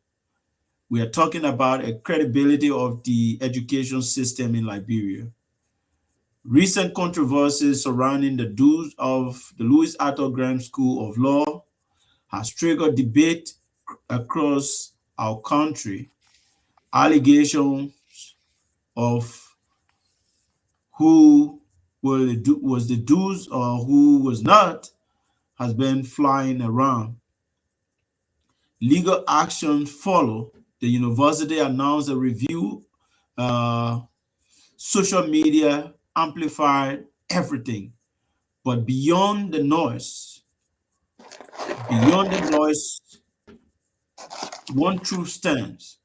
We are talking about a credibility of the education system in Liberia. Recent controversies surrounding the dues of the Louis Arthur Graham School of Law has triggered debate across our country. Allegations of who was the dues or who was not has been flying around. Legal action follow. The university announced a review. Social media amplified everything. But beyond the noise, one truth stands.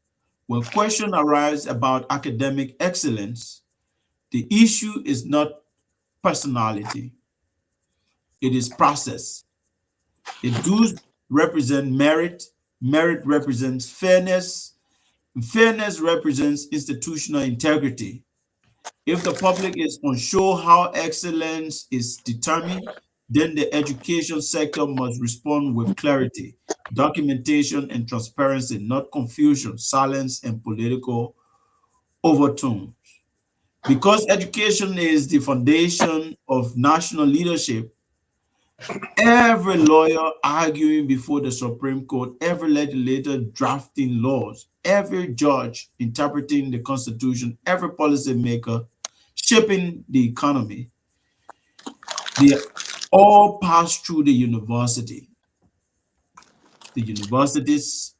When questions arise about academic excellence, the issue is not personality, it is process. The dues represent merit, merit represents fairness, and fairness represents institutional integrity. If the public is unsure how excellence is determined, then the education sector must respond with clarity, documentation, and transparency, not confusion, silence, and political overtones. Because education is the foundation of national leadership, every lawyer arguing before the Supreme Court, every legislator drafting laws, every judge interpreting the Constitution, every policymaker shaping the economy, they all pass through the university. The universities,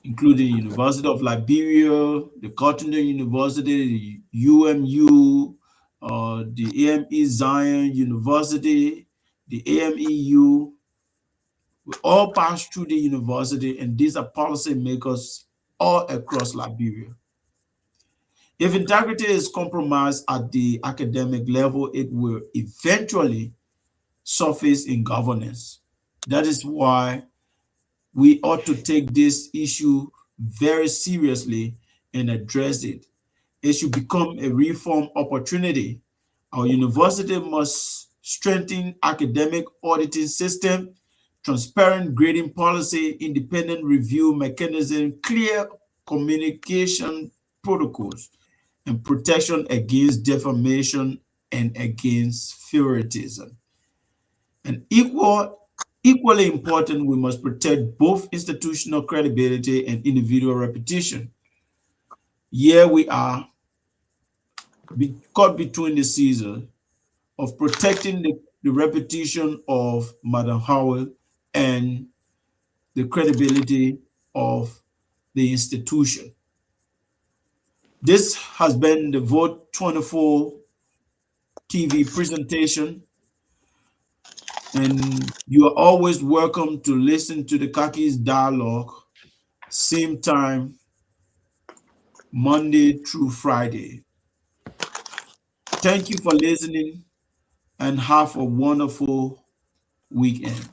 including the University of Liberia, the Cotton University, the UMU, the AME Zion University, the AMEU, we all pass through the university, and these are policy makers all across Liberia. If integrity is compromised at the academic level, it will eventually surface in governance. That is why we ought to take this issue very seriously and address it. It should become a reform opportunity. Our university must strengthen academic auditing system, transparent grading policy, independent review mechanism, clear communication protocols, and protection against defamation and against favoritism. And equally important, we must protect both institutional credibility and individual reputation. Here we are caught between the scissors of protecting the reputation of Madam Howell and the credibility of the institution. This has been the Vote 24 TV presentation, and you are always welcome to listen to the Kaki's dialogue, same time, Monday through Friday. Thank you for listening and have a wonderful weekend.